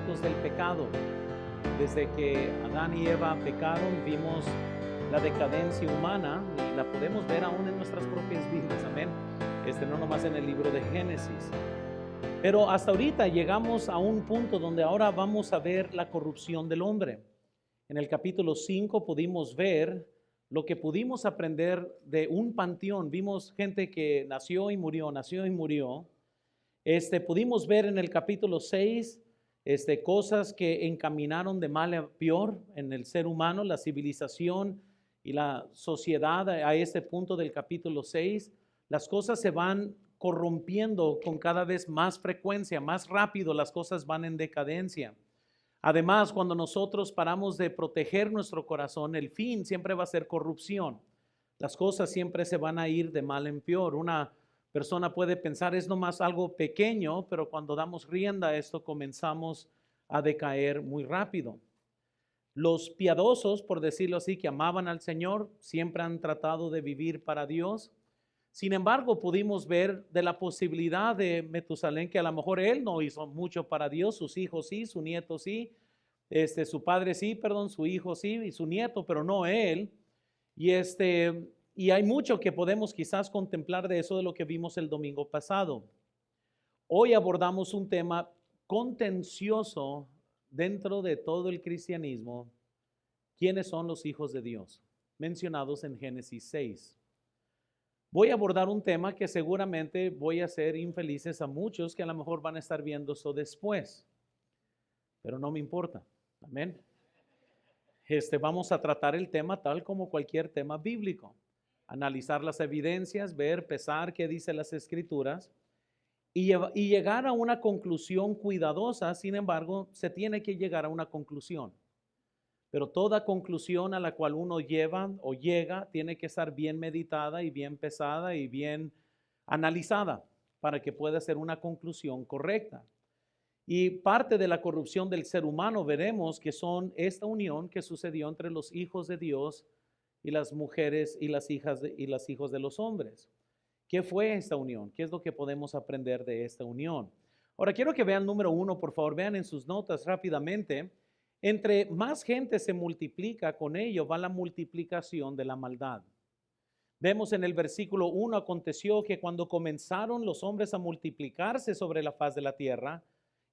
efectos del pecado. Desde que Adán y Eva pecaron, vimos la decadencia humana y la podemos ver aún en nuestras propias vidas, amén. No nomás en el libro de Génesis. Pero hasta ahorita llegamos a un punto donde ahora vamos a ver la corrupción del hombre. En el capítulo 5 pudimos ver lo que pudimos aprender de un panteón. Vimos gente que nació y murió, nació y murió. Pudimos ver en el capítulo 6 cosas que encaminaron de mal a peor en el ser humano, la civilización y la sociedad a este punto del capítulo 6. Las cosas se van corrompiendo con cada vez más frecuencia, más rápido las cosas van en decadencia. Además, cuando nosotros paramos de proteger nuestro corazón, el fin siempre va a ser corrupción. Las cosas siempre se van a ir de mal en peor. Una persona puede pensar es nomás algo pequeño, pero cuando damos rienda a esto comenzamos a decaer muy rápido. Los piadosos, por decirlo así, que amaban al Señor, siempre han tratado de vivir para Dios. Sin embargo, pudimos ver de la posibilidad de Metusalén que a lo mejor él no hizo mucho para Dios, sus hijos sí, su nieto sí, su padre sí, perdón, su hijo sí y su nieto, pero no él. Y hay mucho que podemos quizás contemplar de eso de lo que vimos el domingo pasado. Hoy abordamos un tema contencioso dentro de todo el cristianismo. ¿Quiénes son los hijos de Dios? Mencionados en Génesis 6. Voy a abordar un tema que seguramente voy a hacer infelices a muchos que a lo mejor van a estar viendo eso después, pero no me importa, amén. Vamos a tratar el tema tal como cualquier tema bíblico, analizar las evidencias, ver, pesar qué dice las escrituras y llegar a una conclusión cuidadosa. Sin embargo, se tiene que llegar a una conclusión. Pero toda conclusión a la cual uno lleva o llega tiene que estar bien meditada y bien pesada y bien analizada para que pueda ser una conclusión correcta. Y parte de la corrupción del ser humano veremos que son esta unión que sucedió entre los hijos de Dios y las mujeres y las hijas y los hijos de los hombres. ¿Qué fue esta unión? ¿Qué es lo que podemos aprender de esta unión? Ahora quiero que vean número 1, por favor, vean en sus notas rápidamente. Entre más gente se multiplica, con ello va la multiplicación de la maldad. Vemos en el versículo 1, aconteció que cuando comenzaron los hombres a multiplicarse sobre la faz de la tierra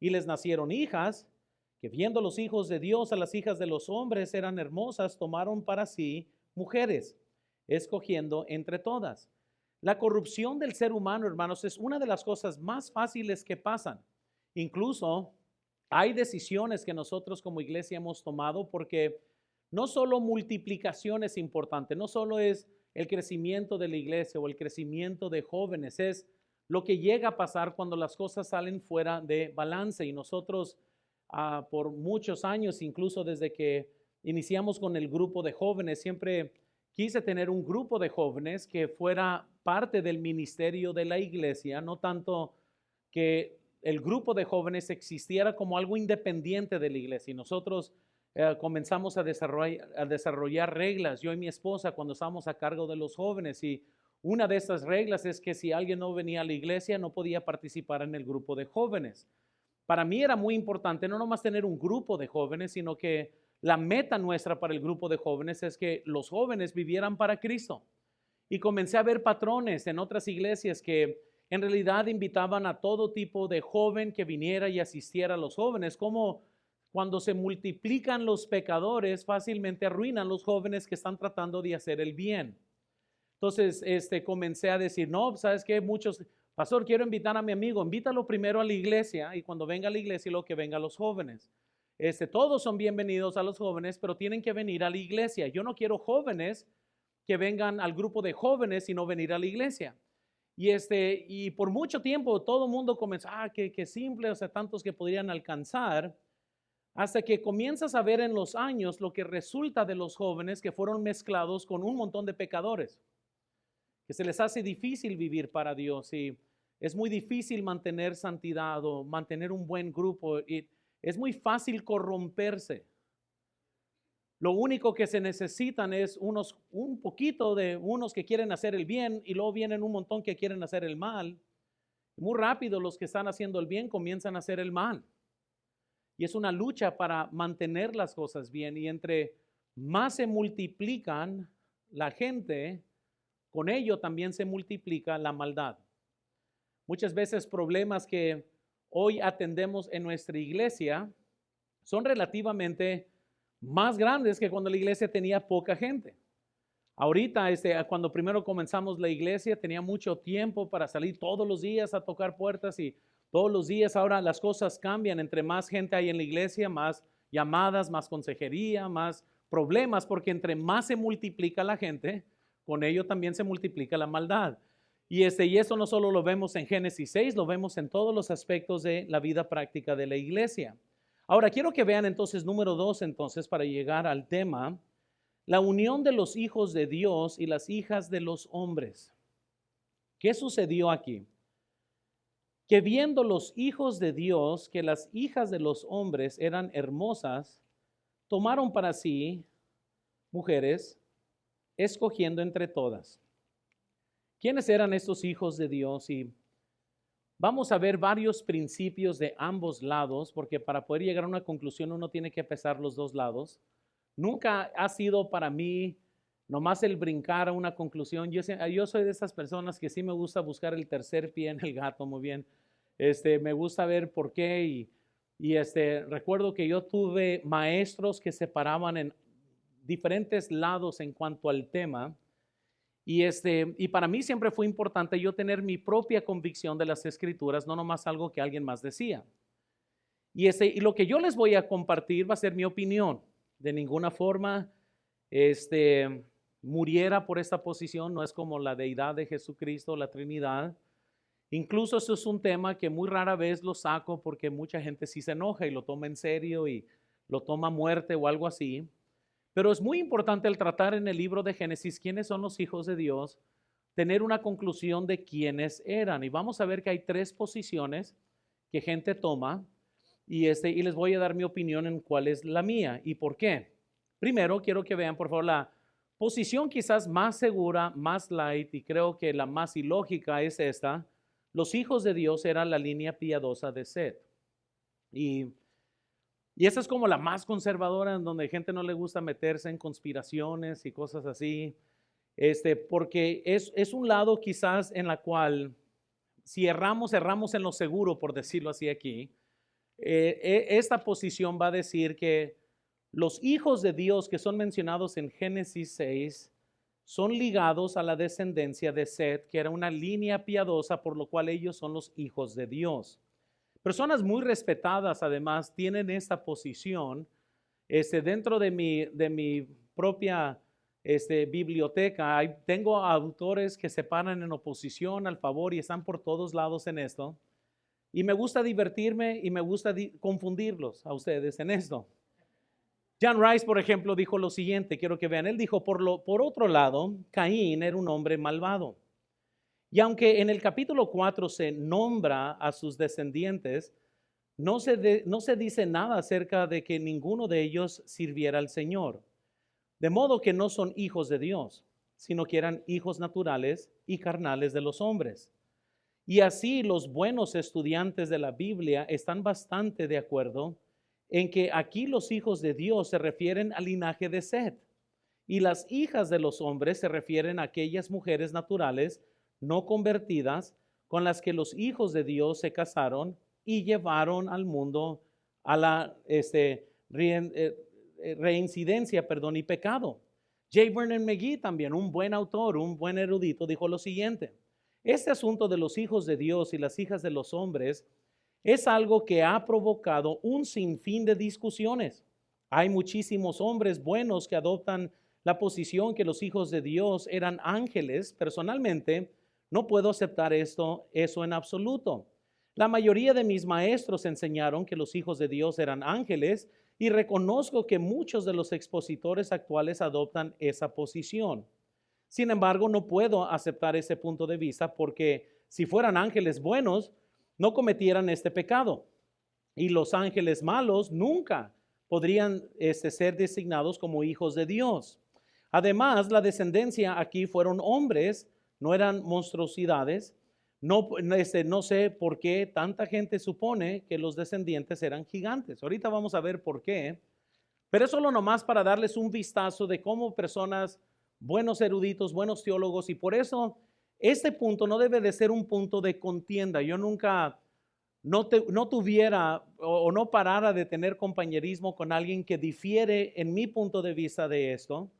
y les nacieron hijas, que viendo los hijos de Dios a las hijas de los hombres eran hermosas, tomaron para sí mujeres, escogiendo entre todas. La corrupción del ser humano, hermanos, es una de las cosas más fáciles que pasan. Incluso hay decisiones que nosotros como iglesia hemos tomado porque no solo multiplicación es importante, no solo es el crecimiento de la iglesia o el crecimiento de jóvenes, es lo que llega a pasar cuando las cosas salen fuera de balance. Y nosotros por muchos años, incluso desde que iniciamos con el grupo de jóvenes, siempre quise tener un grupo de jóvenes que fuera parte del ministerio de la iglesia, no tanto que el grupo de jóvenes existiera como algo independiente de la iglesia. Y nosotros comenzamos a desarrollar reglas, yo y mi esposa, cuando estábamos a cargo de los jóvenes. Y una de estas reglas es que si alguien no venía a la iglesia, no podía participar en el grupo de jóvenes. Para mí era muy importante no nomás tener un grupo de jóvenes, sino que la meta nuestra para el grupo de jóvenes es que los jóvenes vivieran para Cristo. Y comencé a ver patrones en otras iglesias que en realidad invitaban a todo tipo de joven que viniera y asistiera a los jóvenes, como cuando se multiplican los pecadores, fácilmente arruinan los jóvenes que están tratando de hacer el bien. Entonces, comencé a decir, no, ¿sabes qué? Pastor, quiero invitar a mi amigo, invítalo primero a la iglesia y cuando venga a la iglesia, lo que venga a los jóvenes. Todos son bienvenidos a los jóvenes, pero tienen que venir a la iglesia. Yo no quiero jóvenes que vengan al grupo de jóvenes y no venir a la iglesia. Y por mucho tiempo todo el mundo comenzó, qué simple, o sea, tantos que podrían alcanzar, hasta que comienzas a ver en los años lo que resulta de los jóvenes que fueron mezclados con un montón de pecadores, que se les hace difícil vivir para Dios y es muy difícil mantener santidad o mantener un buen grupo y es muy fácil corromperse. Lo único que se necesitan es un poquito de unos que quieren hacer el bien y luego vienen un montón que quieren hacer el mal. Muy rápido los que están haciendo el bien comienzan a hacer el mal. Y es una lucha para mantener las cosas bien. Y entre más se multiplican la gente, con ello también se multiplica la maldad. Muchas veces problemas que hoy atendemos en nuestra iglesia son relativamente más grandes que cuando la iglesia tenía poca gente. Ahorita, cuando primero comenzamos la iglesia, tenía mucho tiempo para salir todos los días a tocar puertas y todos los días. Ahora las cosas cambian. Entre más gente hay en la iglesia, más llamadas, más consejería, más problemas, porque entre más se multiplica la gente, con ello también se multiplica la maldad. Y eso no solo lo vemos en Génesis 6, lo vemos en todos los aspectos de la vida práctica de la iglesia. Ahora, quiero que vean entonces, número 2, entonces, para llegar al tema, la unión de los hijos de Dios y las hijas de los hombres. ¿Qué sucedió aquí? Que viendo los hijos de Dios que las hijas de los hombres eran hermosas, tomaron para sí mujeres, escogiendo entre todas. ¿Quiénes eran estos hijos de Dios? Y vamos a ver varios principios de ambos lados, porque para poder llegar a una conclusión uno tiene que pesar los dos lados. Nunca ha sido para mí nomás el brincar a una conclusión. Yo soy de esas personas que sí me gusta buscar el tercer pie en el gato, muy bien. Me gusta ver por qué y recuerdo que yo tuve maestros que se paraban en diferentes lados en cuanto al tema. Y para mí siempre fue importante yo tener mi propia convicción de las escrituras, no nomás algo que alguien más decía. Y lo que yo les voy a compartir va a ser mi opinión. De ninguna forma muriera por esta posición, no es como la deidad de Jesucristo, la Trinidad. Incluso eso es un tema que muy rara vez lo saco porque mucha gente sí se enoja y lo toma en serio y lo toma a muerte o algo así. Pero es muy importante el tratar en el libro de Génesis quiénes son los hijos de Dios, tener una conclusión de quiénes eran. Y vamos a ver que hay 3 posiciones que gente toma y les voy a dar mi opinión en cuál es la mía y por qué. Primero, quiero que vean, por favor, la posición quizás más segura, más light, y creo que la más ilógica es esta. Los hijos de Dios eran la línea piadosa de Set. Y esa es como la más conservadora, en donde gente no le gusta meterse en conspiraciones y cosas así, porque es un lado quizás en la cual, si erramos en lo seguro, por decirlo así aquí. Esta posición va a decir que los hijos de Dios que son mencionados en Génesis 6 son ligados a la descendencia de Set, que era una línea piadosa, por lo cual ellos son los hijos de Dios. Personas muy respetadas, además, tienen esta posición. Dentro de mi propia biblioteca, tengo autores que se paran en oposición al favor y están por todos lados en esto. Y me gusta divertirme y me gusta confundirlos a ustedes en esto. John Rice, por ejemplo, dijo lo siguiente, quiero que vean. Él dijo, por otro lado, Caín era un hombre malvado. Y aunque en el capítulo 4 se nombra a sus descendientes, no se dice nada acerca de que ninguno de ellos sirviera al Señor. De modo que no son hijos de Dios, sino que eran hijos naturales y carnales de los hombres. Y así los buenos estudiantes de la Biblia están bastante de acuerdo en que aquí los hijos de Dios se refieren al linaje de Set y las hijas de los hombres se refieren a aquellas mujeres naturales no convertidas con las que los hijos de Dios se casaron y llevaron al mundo a la reincidencia, y pecado. J. Vernon McGee también, un buen autor, un buen erudito, dijo lo siguiente: este asunto de los hijos de Dios y las hijas de los hombres es algo que ha provocado un sinfín de discusiones. Hay muchísimos hombres buenos que adoptan la posición que los hijos de Dios eran ángeles. Personalmente, no puedo aceptar eso en absoluto. La mayoría de mis maestros enseñaron que los hijos de Dios eran ángeles y reconozco que muchos de los expositores actuales adoptan esa posición. Sin embargo, no puedo aceptar ese punto de vista porque si fueran ángeles buenos, no cometieran este pecado. Y los ángeles malos nunca podrían ser designados como hijos de Dios. Además, la descendencia aquí fueron hombres, no eran monstruosidades. No, no sé por qué tanta gente supone que los descendientes eran gigantes. Ahorita vamos a ver por qué. Pero es solo nomás para darles un vistazo de cómo personas, buenos eruditos, buenos teólogos, y por eso este punto no debe de ser un punto de contienda. Yo nunca, no tuviera o no parara de tener compañerismo con alguien que difiere en mi punto de vista de esto,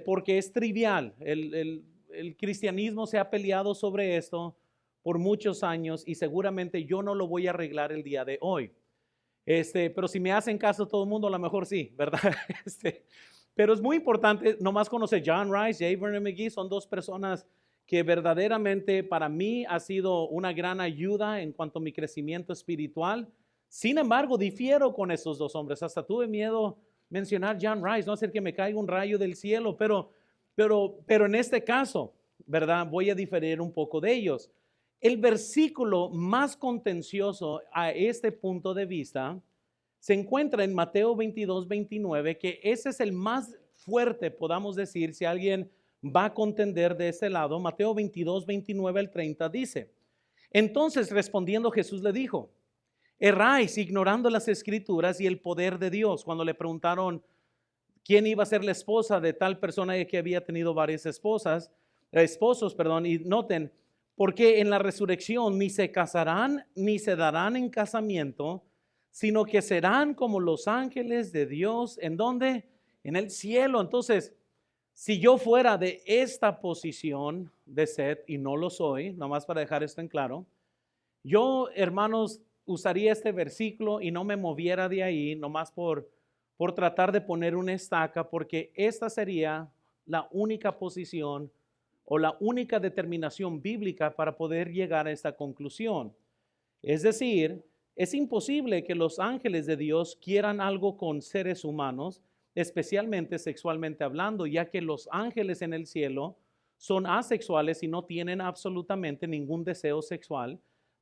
porque es trivial. El cristianismo se ha peleado sobre esto por muchos años y seguramente yo no lo voy a arreglar el día de hoy. Pero si me hacen caso todo el mundo, a lo mejor sí, ¿verdad? Pero es muy importante nomás conocer John Rice y A. Vernon McGee. Son dos personas que verdaderamente para mí ha sido una gran ayuda en cuanto a mi crecimiento espiritual. Sin embargo, difiero con esos dos hombres. Hasta tuve miedo mencionar John Rice, no hacer que me caiga un rayo del cielo, pero en este caso, ¿verdad? Voy a diferir un poco de ellos. El versículo más contencioso a este punto de vista se encuentra en Mateo 22-29, que ese es el más fuerte, podamos decir, si alguien va a contender de ese lado. Mateo 22-29 al 30 dice: entonces respondiendo Jesús le dijo: erráis ignorando las escrituras y el poder de Dios. Cuando le preguntaron quién iba a ser la esposa de tal persona que había tenido varias esposos, y noten, porque en la resurrección ni se casarán ni se darán en casamiento, sino que serán como los ángeles de Dios. ¿En dónde? En el cielo. Entonces, si yo fuera de esta posición de Seth, y no lo soy, nomás para dejar esto en claro, yo, hermanos, usaría este versículo y no me moviera de ahí, nomás por tratar de poner una estaca, porque esta sería la única posición o la única determinación bíblica para poder llegar a esta conclusión. Es decir, es imposible que los ángeles de Dios quieran algo con seres humanos, especialmente sexualmente hablando, ya que los ángeles en el cielo son asexuales y no tienen absolutamente ningún deseo sexual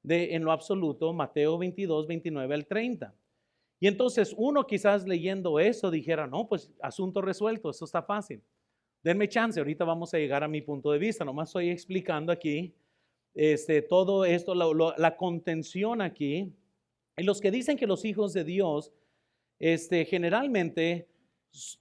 en lo absoluto. Mateo 22-29 al 30. Y entonces uno quizás leyendo eso dijera: no, pues asunto resuelto, eso está fácil. Denme chance, ahorita vamos a llegar a mi punto de vista. Nomás estoy explicando aquí todo esto, la contención aquí. Y los que dicen que los hijos de Dios generalmente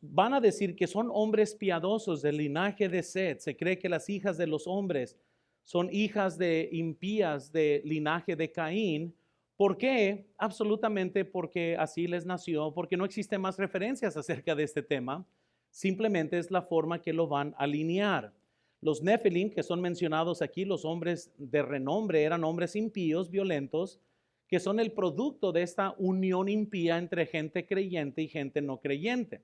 van a decir que son hombres piadosos del linaje de Seth. Se cree que las hijas de los hombres son hijas de impías del linaje de Caín. ¿Por qué? Absolutamente porque así les nació, porque no existen más referencias acerca de este tema. Simplemente es la forma que lo van a alinear. Los Nefilim, que son mencionados aquí, los hombres de renombre, eran hombres impíos, violentos, que son el producto de esta unión impía entre gente creyente y gente no creyente.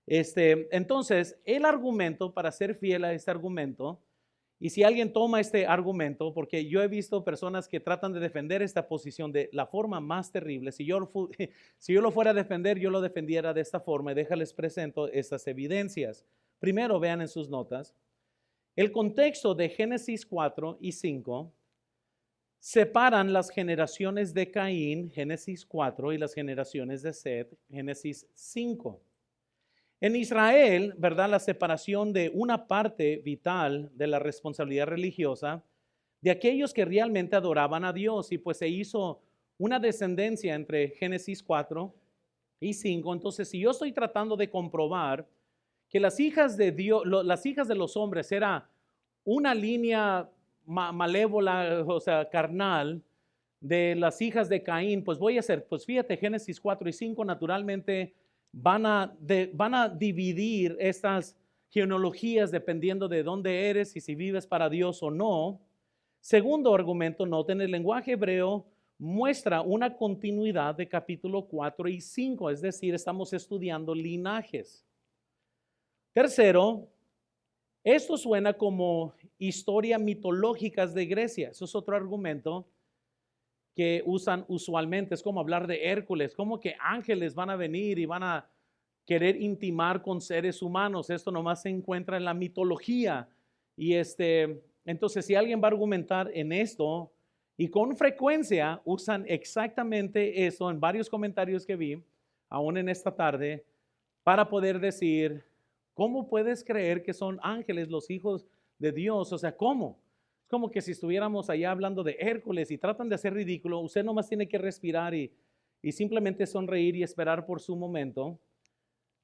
Entonces, el argumento, para ser fiel a este argumento, y si alguien toma este argumento, porque yo he visto personas que tratan de defender esta posición de la forma más terrible. Si yo lo fuera a defender, yo lo defendiera de esta forma, y déjales presento estas evidencias. Primero, vean en sus notas, el contexto de Génesis 4 y 5 separan las generaciones de Caín, Génesis 4, y las generaciones de Seth, Génesis 5. En Israel, ¿verdad? La separación de una parte vital de la responsabilidad religiosa de aquellos que realmente adoraban a Dios, y pues se hizo una descendencia entre Génesis 4 y 5. Entonces, si yo estoy tratando de comprobar que las hijas de Dios, las hijas de los hombres era una línea malévola, o sea, carnal, de las hijas de Caín, pues voy a hacer, pues fíjate, Génesis 4 y 5 naturalmente van a dividir estas genealogías dependiendo de dónde eres y si vives para Dios o no. Segundo argumento, noten, el lenguaje hebreo muestra una continuidad de capítulo 4 y 5, es decir, estamos estudiando linajes. Tercero, esto suena como historias mitológicas de Grecia. Eso es otro argumento que usan usualmente. Es como hablar de Hércules, como que ángeles van a venir y van a querer intimar con seres humanos. Esto nomás se encuentra en la mitología. Y entonces, si alguien va a argumentar en esto, y con frecuencia usan exactamente eso en varios comentarios que vi, aún en esta tarde, para poder decir: ¿cómo puedes creer que son ángeles los hijos de Dios? O sea, ¿cómo? como que si estuviéramos allá hablando de Hércules y tratan de hacer ridículo. Usted nomás tiene que respirar y simplemente sonreír y esperar por su momento.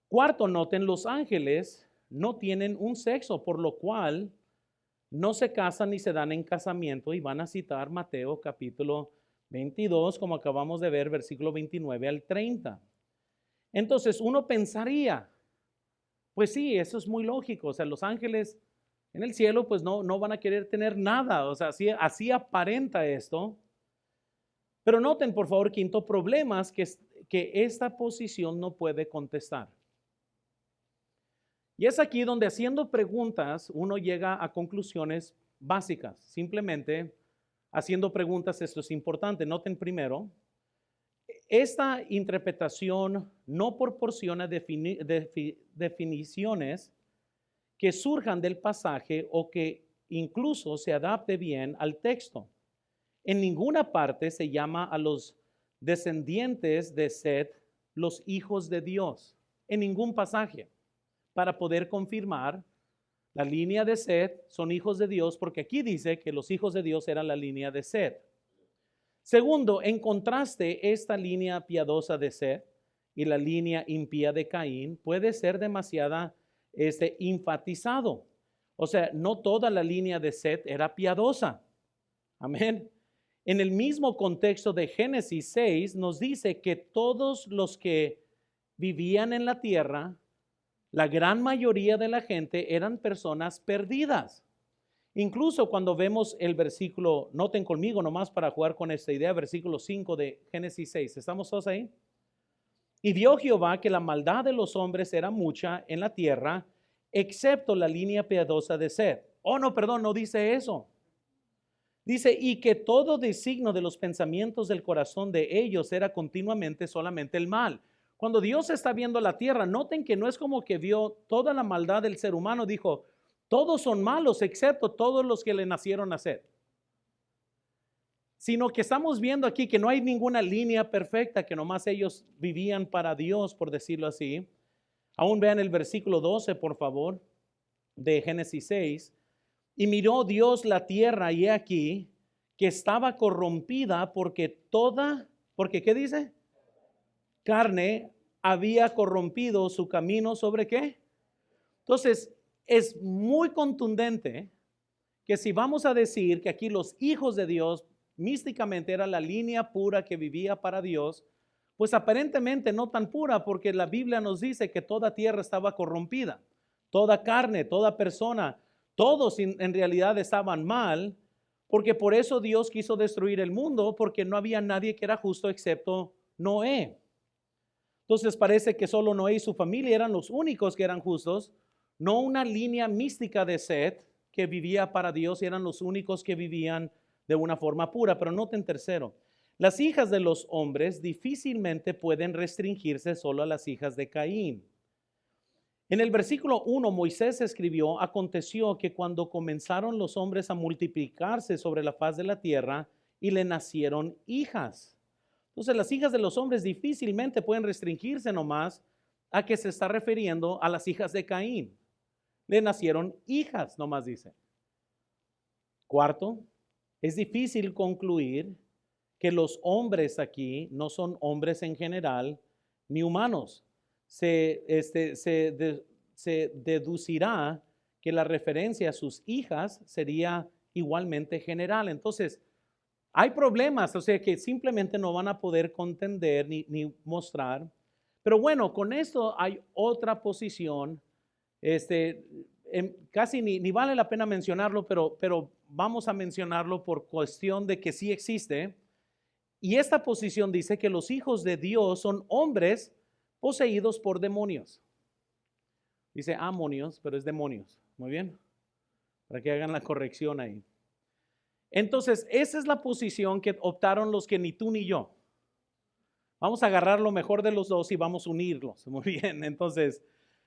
Cuarto, noten, los ángeles no tienen un sexo, por lo cual no se casan ni se dan en casamiento, y van a citar Mateo capítulo 22, como acabamos de ver, versículo 29 al 30. Entonces uno pensaría, pues sí, eso es muy lógico, o sea, los ángeles en el cielo pues no van a querer tener nada, o sea, así aparenta esto. Pero noten por favor, quinto, problemas que esta posición no puede contestar. Y es aquí donde haciendo preguntas uno llega a conclusiones básicas. Simplemente haciendo preguntas, esto es importante. Noten primero, esta interpretación no proporciona definiciones que surjan del pasaje o que incluso se adapte bien al texto. En ninguna parte se llama a los descendientes de Set los hijos de Dios. En ningún pasaje. Para poder confirmar la línea de Set son hijos de Dios, porque aquí dice que los hijos de Dios eran la línea de Set. Segundo, en contraste, esta línea piadosa de Set y la línea impía de Caín puede ser demasiado enfatizado. O sea, no toda la línea de Set era piadosa. Amén. En el mismo contexto de Génesis 6 nos dice que todos los que vivían en la tierra, la gran mayoría de la gente eran personas perdidas. Incluso cuando vemos el versículo, noten conmigo nomás para jugar con esta idea, versículo 5 de Génesis 6. ¿Estamos todos ahí? Y vio Jehová que la maldad de los hombres era mucha en la tierra, excepto la línea piadosa de Set. Oh, no, perdón, no dice eso. Dice, y que todo designio de los pensamientos del corazón de ellos era continuamente solamente el mal. Cuando Dios está viendo la tierra, noten que no es como que vio toda la maldad del ser humano, dijo, todos son malos excepto todos los que le nacieron a ser. Sino que estamos viendo aquí que no hay ninguna línea perfecta, que nomás ellos vivían para Dios, por decirlo así. Aún vean el versículo 12, por favor, de Génesis 6. Y miró Dios la tierra y he aquí que estaba corrompida porque ¿qué dice? Carne había corrompido su camino ¿sobre qué? Entonces, es muy contundente que si vamos a decir que aquí los hijos de Dios místicamente era la línea pura que vivía para Dios, pues aparentemente no tan pura, porque la Biblia nos dice que toda tierra estaba corrompida, toda carne, toda persona, todos en realidad estaban mal, porque por eso Dios quiso destruir el mundo, porque no había nadie que era justo excepto Noé. Entonces parece que solo Noé y su familia eran los únicos que eran justos, no una línea mística de Set que vivía para Dios, eran los únicos que vivían de una forma pura. Pero noten tercero, las hijas de los hombres difícilmente pueden restringirse solo a las hijas de Caín. En el versículo 1 Moisés escribió, aconteció que cuando comenzaron los hombres a multiplicarse sobre la faz de la tierra y le nacieron hijas. Entonces las hijas de los hombres difícilmente pueden restringirse nomás a que se está refiriendo a las hijas de Caín. Le nacieron hijas, nomás dice. Cuarto, es difícil concluir que los hombres aquí no son hombres en general ni humanos. Se deducirá que la referencia a sus hijas sería igualmente general. Entonces, hay problemas, o sea, que simplemente no van a poder contender ni mostrar. Pero bueno, con esto hay otra posición, casi ni vale la pena mencionarlo, pero vamos a mencionarlo por cuestión de que sí existe. Y esta posición dice que los hijos de Dios son hombres poseídos por demonios. Dice amonios, pero es demonios. Muy bien, para que hagan la corrección ahí. Entonces, esa es la posición que optaron los que ni tú ni yo. Vamos a agarrar lo mejor de los dos y vamos a unirlos. Muy bien, entonces,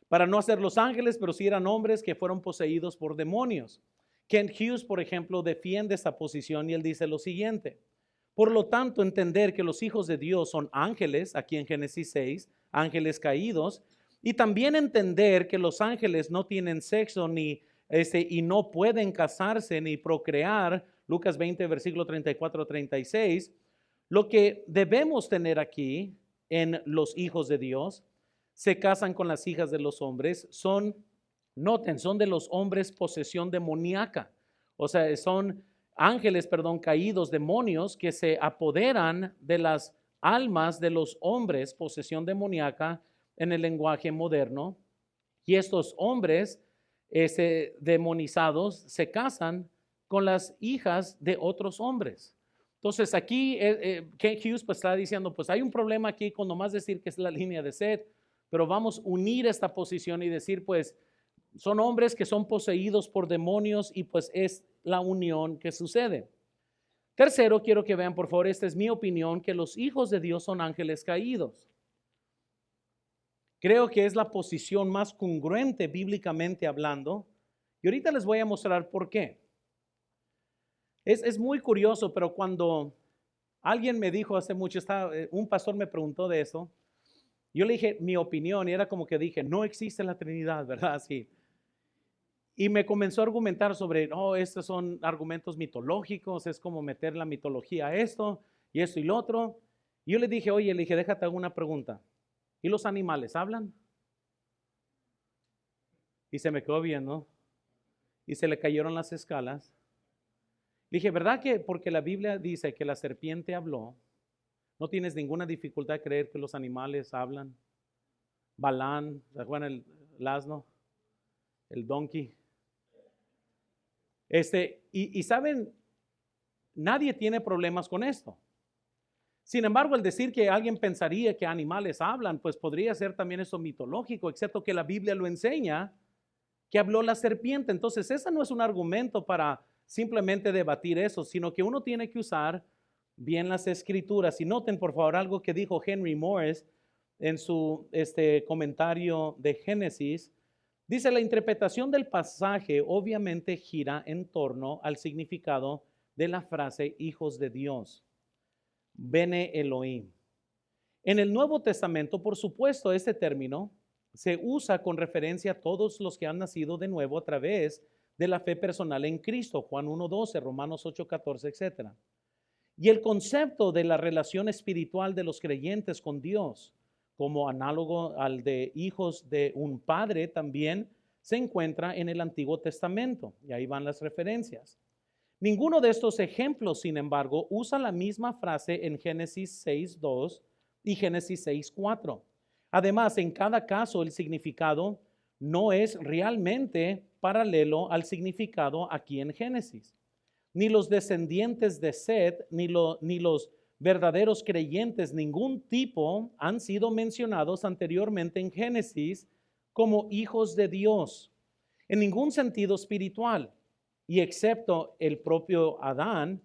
para no hacer los ángeles, pero sí eran hombres que fueron poseídos por demonios. Kent Hughes, por ejemplo, defiende esta posición y él dice lo siguiente. Por lo tanto, entender que los hijos de Dios son ángeles, aquí en Génesis 6, ángeles caídos, y también entender que los ángeles no tienen sexo ni y no pueden casarse ni procrear, Lucas 20, versículo 34-36, lo que debemos tener aquí en los hijos de Dios, se casan con las hijas de los hombres, noten, son de los hombres posesión demoníaca, o sea, son ángeles, caídos, demonios que se apoderan de las almas de los hombres, posesión demoníaca en el lenguaje moderno, y estos hombres demonizados se casan con las hijas de otros hombres. Entonces aquí Kent Hughes pues está diciendo, pues hay un problema aquí con nomás decir que es la línea de Seth, pero vamos a unir esta posición y decir pues son hombres que son poseídos por demonios y pues es la unión que sucede. Tercero, quiero que vean por favor, esta es mi opinión, que los hijos de Dios son ángeles caídos. Creo que es la posición más congruente bíblicamente hablando y ahorita les voy a mostrar por qué. Es muy curioso, pero cuando alguien me dijo hace mucho, un pastor me preguntó de eso, yo le dije mi opinión y era como que dije, no existe la Trinidad, ¿verdad? Así. Y me comenzó a argumentar sobre, estos son argumentos mitológicos, es como meter la mitología a esto y esto y lo otro. Y yo le dije, déjate hago una pregunta. ¿Y los animales hablan? Y se me quedó viendo y se le cayeron las escalas. Dije, ¿verdad que porque la Biblia dice que la serpiente habló, no tienes ninguna dificultad de creer que los animales hablan? Balán, ¿se acuerdan el asno? El donkey. Y saben, nadie tiene problemas con esto. Sin embargo, el decir que alguien pensaría que animales hablan, pues podría ser también eso mitológico, excepto que la Biblia lo enseña, que habló la serpiente. Entonces, ese no es un argumento para simplemente debatir eso, sino que uno tiene que usar bien las escrituras. Y noten, por favor, algo que dijo Henry Morris en su comentario de Génesis. Dice, la interpretación del pasaje obviamente gira en torno al significado de la frase hijos de Dios. Bene Elohim. En el Nuevo Testamento, por supuesto, este término se usa con referencia a todos los que han nacido de nuevo a través de la fe personal en Cristo, Juan 1:12, Romanos 8:14, etc. Y el concepto de la relación espiritual de los creyentes con Dios, como análogo al de hijos de un padre, también se encuentra en el Antiguo Testamento. Y ahí van las referencias. Ninguno de estos ejemplos, sin embargo, usa la misma frase en Génesis 6:2 y Génesis 6:4. Además, en cada caso el significado no es realmente paralelo al significado aquí en Génesis. Ni los descendientes de Set, ni los verdaderos creyentes, ningún tipo, han sido mencionados anteriormente en Génesis como hijos de Dios, en ningún sentido espiritual. Y excepto el propio Adán,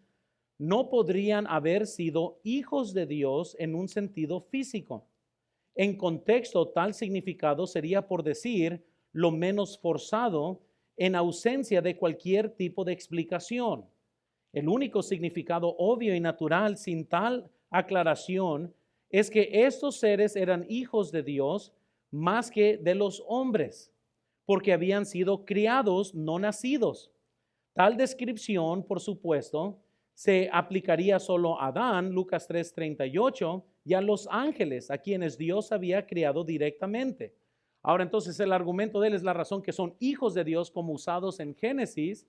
no podrían haber sido hijos de Dios en un sentido físico. En contexto, tal significado sería, por decir, lo menos forzado, en ausencia de cualquier tipo de explicación. El único significado obvio y natural sin tal aclaración es que estos seres eran hijos de Dios más que de los hombres, porque habían sido criados, no nacidos. Tal descripción, por supuesto, se aplicaría solo a Adán, Lucas 3:38, y a los ángeles, a quienes Dios había criado directamente. Ahora entonces el argumento de él es la razón que son hijos de Dios como usados en Génesis,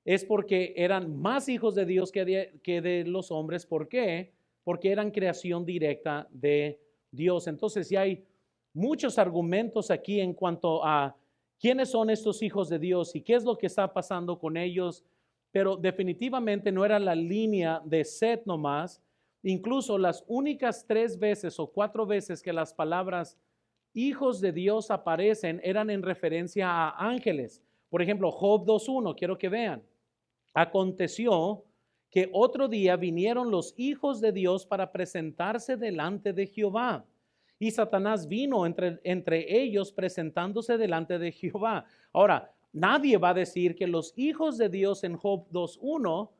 es porque eran más hijos de Dios que de los hombres. ¿Por qué? Porque eran creación directa de Dios. Entonces ya hay muchos argumentos aquí en cuanto a quiénes son estos hijos de Dios y qué es lo que está pasando con ellos, pero definitivamente no era la línea de Set nomás. Incluso las únicas 3 veces o 4 veces que las palabras hijos de Dios aparecen eran en referencia a ángeles. Por ejemplo, Job 2:1, quiero que vean. Aconteció que otro día vinieron los hijos de Dios para presentarse delante de Jehová. Y Satanás vino entre ellos presentándose delante de Jehová. Ahora, nadie va a decir que los hijos de Dios en Job 2:1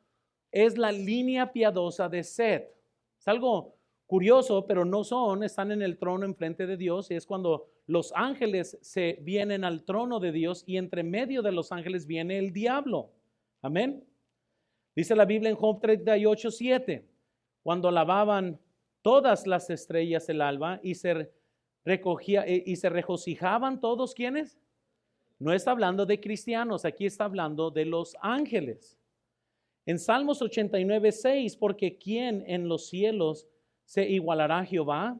es la línea piadosa de Set. Es algo Curioso, pero no son, están en el trono enfrente de Dios, y es cuando los ángeles se vienen al trono de Dios y entre medio de los ángeles viene el diablo. Amén. Dice la Biblia en Job 38:7, cuando lavaban todas las estrellas el alba y se regocijaban todos, ¿quiénes? No está hablando de cristianos, aquí está hablando de los ángeles. En Salmos 89:6, porque ¿quién en los cielos se igualará a Jehová?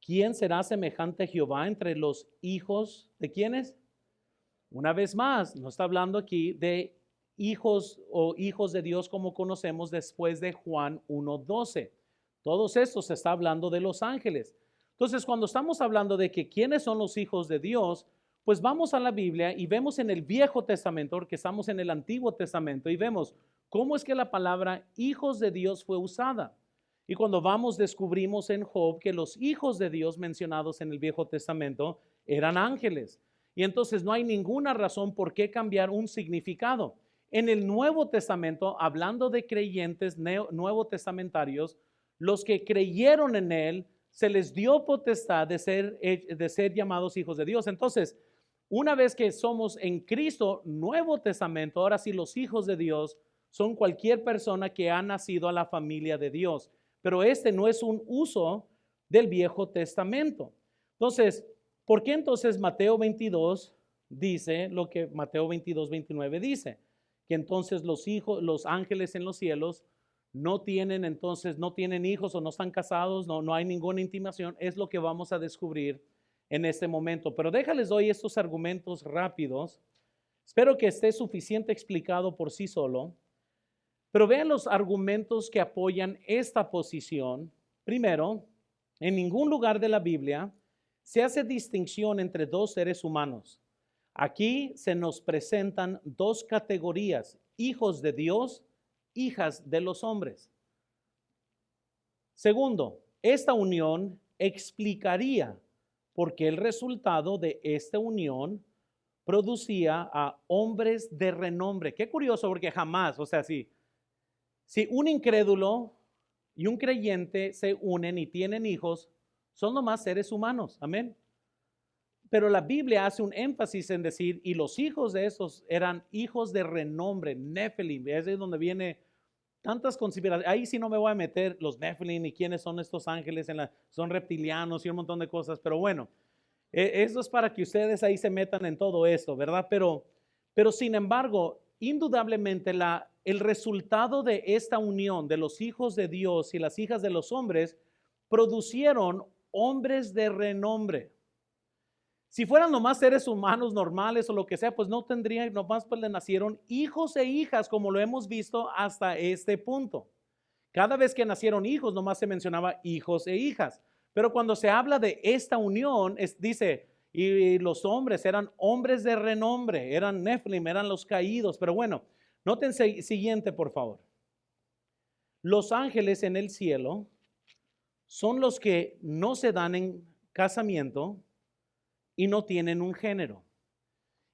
¿Quién será semejante a Jehová entre los hijos de quiénes? Una vez más, no está hablando aquí de hijos o hijos de Dios como conocemos después de Juan 1:12. Todos estos se está hablando de los ángeles. Entonces, cuando estamos hablando de que quiénes son los hijos de Dios, pues vamos a la Biblia y vemos en el Viejo Testamento, porque estamos en el Antiguo Testamento, y vemos cómo es que la palabra hijos de Dios fue usada. Y cuando vamos, descubrimos en Job que los hijos de Dios mencionados en el Viejo Testamento eran ángeles. Y entonces no hay ninguna razón por qué cambiar un significado. En el Nuevo Testamento, hablando de creyentes nuevo testamentarios, los que creyeron en él, se les dio potestad de ser llamados hijos de Dios. Entonces, una vez que somos en Cristo, Nuevo Testamento, ahora sí los hijos de Dios son cualquier persona que ha nacido a la familia de Dios. Pero este no es un uso del Viejo Testamento. Entonces, ¿por qué entonces Mateo 22 dice lo que Mateo 22:29 dice? Que entonces los ángeles en los cielos no tienen hijos o no están casados, no hay ninguna intimación. Es lo que vamos a descubrir en este momento. Pero déjales doy estos argumentos rápidos. Espero que esté suficiente explicado por sí solo. Pero vean los argumentos que apoyan esta posición. Primero, en ningún lugar de la Biblia se hace distinción entre dos seres humanos. Aquí se nos presentan dos categorías: hijos de Dios, hijas de los hombres. Segundo, esta unión explicaría por qué el resultado de esta unión producía a hombres de renombre. Qué curioso, porque jamás, si un incrédulo y un creyente se unen y tienen hijos, son nomás seres humanos. Amén. Pero la Biblia hace un énfasis en decir, y los hijos de esos eran hijos de renombre, Nephilim. Es de donde viene tantas conspiraciones. Ahí sí no me voy a meter los Nephilim y quiénes son estos ángeles, son reptilianos y un montón de cosas. Pero bueno, eso es para que ustedes ahí se metan en todo esto, ¿verdad? Pero sin embargo, indudablemente el resultado de esta unión de los hijos de Dios y las hijas de los hombres producieron hombres de renombre. Si fueran nomás seres humanos normales o lo que sea, pues no tendrían, nomás pues le nacieron hijos e hijas, como lo hemos visto hasta este punto. Cada vez que nacieron hijos, nomás se mencionaba hijos e hijas. Pero cuando se habla de esta unión, dice, y los hombres eran hombres de renombre, eran Nephilim, eran los caídos. Pero bueno, noten siguiente, por favor. Los ángeles en el cielo son los que no se dan en casamiento y no tienen un género.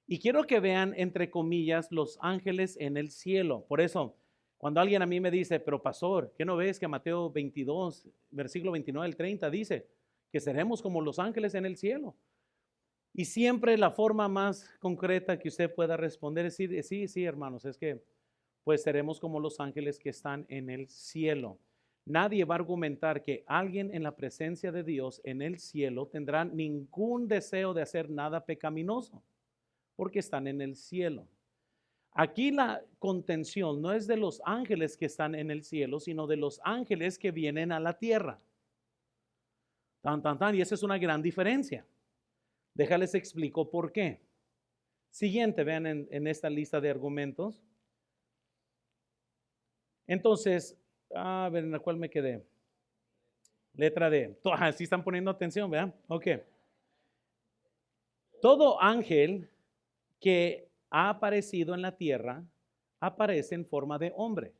Y quiero que vean, entre comillas, los ángeles en el cielo. Por eso, cuando alguien a mí me dice, pero pastor, ¿qué no ves que Mateo 22, versículo 29 al 30 dice que seremos como los ángeles en el cielo? Y siempre la forma más concreta que usted pueda responder es decir, sí, hermanos, es que pues seremos como los ángeles que están en el cielo. Nadie va a argumentar que alguien en la presencia de Dios en el cielo tendrá ningún deseo de hacer nada pecaminoso, porque están en el cielo. Aquí la contención no es de los ángeles que están en el cielo, sino de los ángeles que vienen a la tierra. Y esa es una gran diferencia. Déjales explico por qué. Siguiente, vean en esta lista de argumentos. Entonces, a ver, ¿en la cual me quedé? Letra D. Sí están poniendo atención, ¿verdad? Ok. Todo ángel que ha aparecido en la tierra aparece en forma de hombre.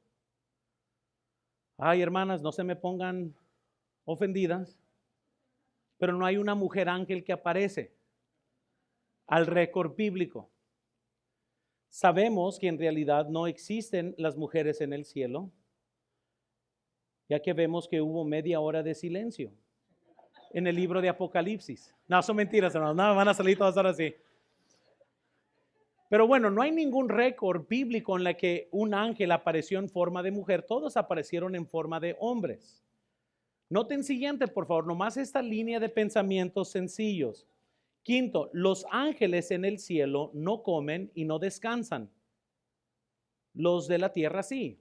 Ay, hermanas, no se me pongan ofendidas, pero no hay una mujer ángel que aparece al récord bíblico. Sabemos que en realidad no existen las mujeres en el cielo. ya que vemos que hubo media hora de silencio en el libro de Apocalipsis. No, son mentiras, hermanos, no van a salir todas ahora así. Pero bueno, no hay ningún récord bíblico en la que un ángel apareció en forma de mujer. Todos aparecieron en forma de hombres. Noten siguiente, por favor, nomás esta línea de pensamientos sencillos. Quinto, los ángeles en el cielo no comen y no descansan. Los de la tierra sí.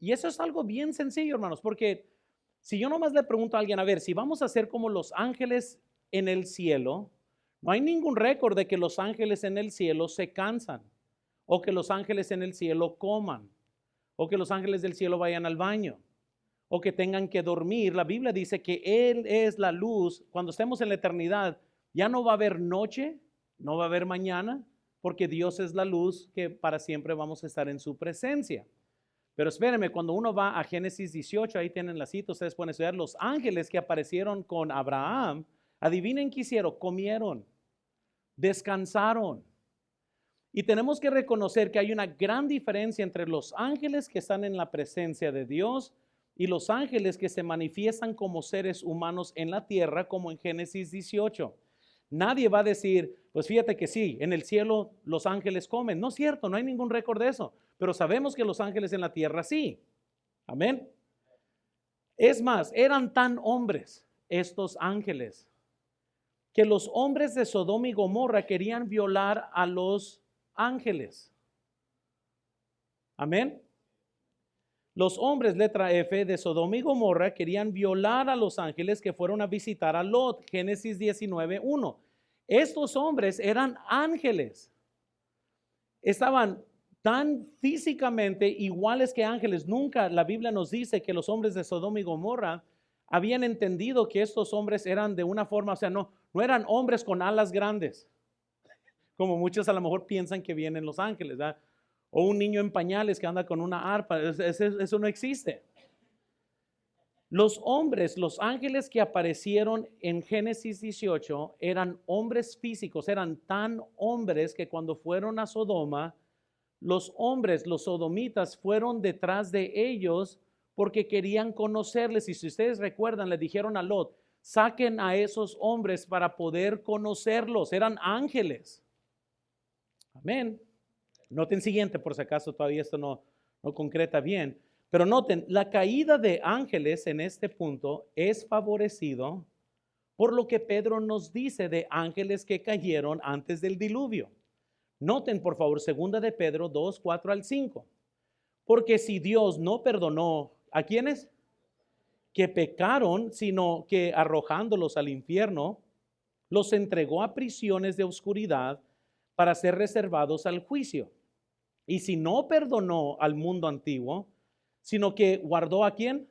Y eso es algo bien sencillo, hermanos, porque si yo nomás le pregunto a alguien, a ver, si vamos a ser como los ángeles en el cielo, no hay ningún récord de que los ángeles en el cielo se cansan, o que los ángeles en el cielo coman, o que los ángeles del cielo vayan al baño, o que tengan que dormir. La Biblia dice que Él es la luz. Cuando estemos en la eternidad, ya no va a haber noche, no va a haber mañana, porque Dios es la luz que para siempre vamos a estar en su presencia. Pero espérenme, cuando uno va a Génesis 18, ahí tienen la cita, ustedes pueden estudiar, los ángeles que aparecieron con Abraham, adivinen qué hicieron, comieron, descansaron. Y tenemos que reconocer que hay una gran diferencia entre los ángeles que están en la presencia de Dios y los ángeles que se manifiestan como seres humanos en la tierra, como en Génesis 18. Nadie va a decir, pues fíjate que sí, en el cielo los ángeles comen. No es cierto, no hay ningún récord de eso, pero sabemos que los ángeles en la tierra sí. Amén. Es más, eran tan hombres estos ángeles que los hombres de Sodoma y Gomorra querían violar a los ángeles. Amén. Los hombres, letra F, de Sodoma y Gomorra querían violar a los ángeles que fueron a visitar a Lot. Génesis 19:1. Estos hombres eran ángeles. Estaban tan físicamente iguales que ángeles. Nunca la Biblia nos dice que los hombres de Sodoma y Gomorra habían entendido que estos hombres eran de una forma, o sea, no eran hombres con alas grandes, como muchos a lo mejor piensan que vienen los ángeles, ¿verdad? O un niño en pañales que anda con una arpa. Eso no existe. Los hombres, los ángeles que aparecieron en Génesis 18 eran hombres físicos, eran tan hombres que cuando fueron a Sodoma, los hombres, los sodomitas, fueron detrás de ellos porque querían conocerles. Y si ustedes recuerdan, le dijeron a Lot, saquen a esos hombres para poder conocerlos. Eran ángeles. Amén. Noten siguiente, por si acaso todavía esto no concreta bien. Pero noten, la caída de ángeles en este punto es favorecido por lo que Pedro nos dice de ángeles que cayeron antes del diluvio. Noten, por favor, 2 de Pedro 2, 4 al 5. Porque si Dios no perdonó, ¿a quiénes? Que pecaron, sino que arrojándolos al infierno, los entregó a prisiones de oscuridad para ser reservados al juicio. Y si no perdonó al mundo antiguo, sino que guardó ¿a quién?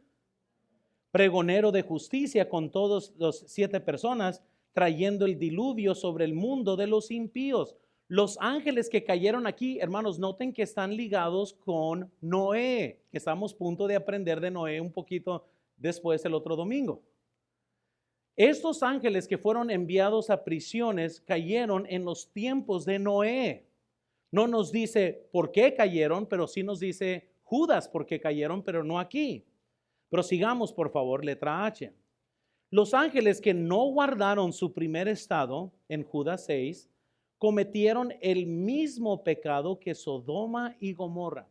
Pregonero de justicia con todos los 7 personas, trayendo el diluvio sobre el mundo de los impíos. Los ángeles que cayeron aquí, hermanos, noten que están ligados con Noé, que estamos a punto de aprender de Noé un poquito después el otro domingo. Estos ángeles que fueron enviados a prisiones cayeron en los tiempos de Noé. No nos dice por qué cayeron, pero sí nos dice Judas por qué cayeron, pero no aquí. Pero sigamos, por favor, letra H. Los ángeles que no guardaron su primer estado, en Judas 6, cometieron el mismo pecado que Sodoma y Gomorra.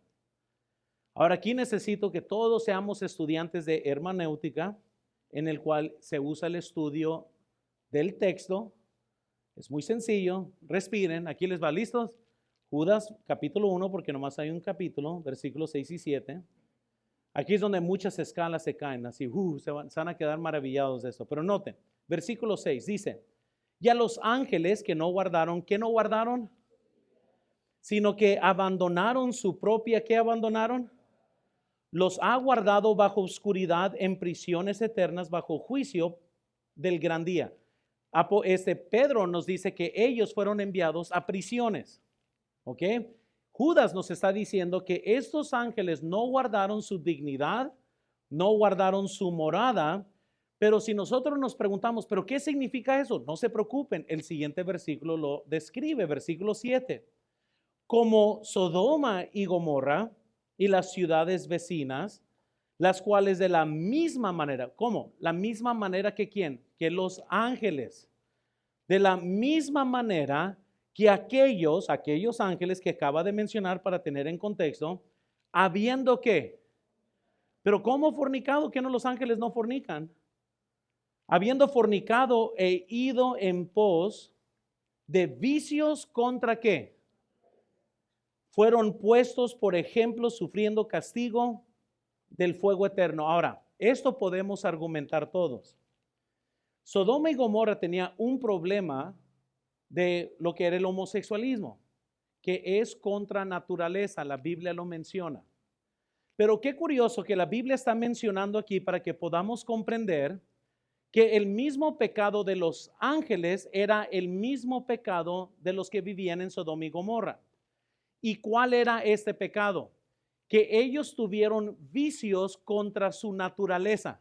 Ahora aquí necesito que todos seamos estudiantes de hermenéutica, en el cual se usa el estudio del texto. Es muy sencillo, respiren, aquí les va, ¿listos? Judas capítulo 1, porque nomás hay un capítulo, versículos 6 y 7. Aquí es donde muchas escalas se caen, así, se van a quedar maravillados de esto. Pero noten, versículo 6 dice, y a los ángeles que no guardaron, ¿qué no guardaron? Sino que abandonaron su propia, ¿qué abandonaron? Los ha guardado bajo oscuridad en prisiones eternas, bajo juicio del gran día. Pedro nos dice que ellos fueron enviados a prisiones. ¿Ok? Judas nos está diciendo que estos ángeles no guardaron su dignidad, no guardaron su morada, pero si nosotros nos preguntamos, ¿pero qué significa eso? No se preocupen, el siguiente versículo lo describe, versículo 7. Como Sodoma y Gomorra y las ciudades vecinas, las cuales de la misma manera, ¿cómo? La misma manera que ¿quién? Que los ángeles. De la misma manera que aquellos ángeles que acaba de mencionar para tener en contexto, habiendo ¿qué? Pero ¿cómo fornicado? ¿Que no los ángeles no fornican? Habiendo fornicado e ido en pos de vicios contra ¿qué? Fueron puestos por ejemplo sufriendo castigo del fuego eterno. Ahora, esto podemos argumentar todos. Sodoma y Gomorra tenía un problema de lo que era el homosexualismo, que es contra naturaleza, la Biblia lo menciona. Pero qué curioso que la Biblia está mencionando aquí para que podamos comprender que el mismo pecado de los ángeles era el mismo pecado de los que vivían en Sodoma y Gomorra. ¿Y cuál era este pecado? Que ellos tuvieron vicios contra su naturaleza.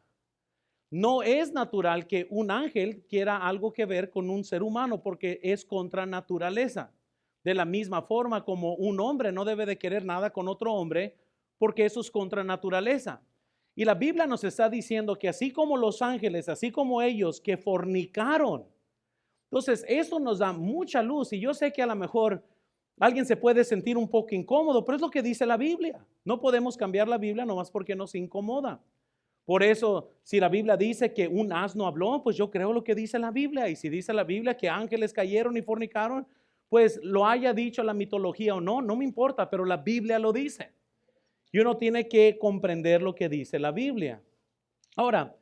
No es natural que un ángel quiera algo que ver con un ser humano porque es contra naturaleza. De la misma forma como un hombre no debe de querer nada con otro hombre porque eso es contra naturaleza. Y la Biblia nos está diciendo que así como los ángeles, así como ellos que fornicaron. Entonces, eso nos da mucha luz y yo sé que a lo mejor alguien se puede sentir un poco incómodo, pero es lo que dice la Biblia. No podemos cambiar la Biblia nomás porque nos incomoda. Por eso, si la Biblia dice que un asno habló, pues yo creo lo que dice la Biblia. Y si dice la Biblia que ángeles cayeron y fornicaron, pues lo haya dicho la mitología o no, no me importa, pero la Biblia lo dice. Y uno tiene que comprender lo que dice la Biblia. Ahora,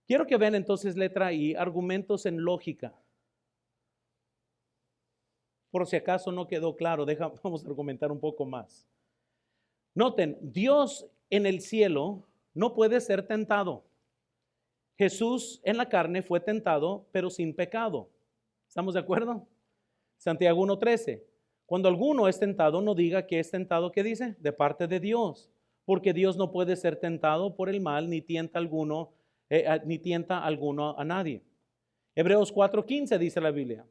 quiero que vean entonces letra I, argumentos en lógica. Por si acaso no quedó claro, vamos a argumentar un poco más. Noten, Dios en el cielo no puede ser tentado. Jesús en la carne fue tentado, pero sin pecado. ¿Estamos de acuerdo? Santiago 1:13. Cuando alguno es tentado, no diga que es tentado, ¿qué dice? De parte de Dios. Porque Dios no puede ser tentado por el mal, ni tienta alguno a nadie. Hebreos 4:15 dice la Biblia.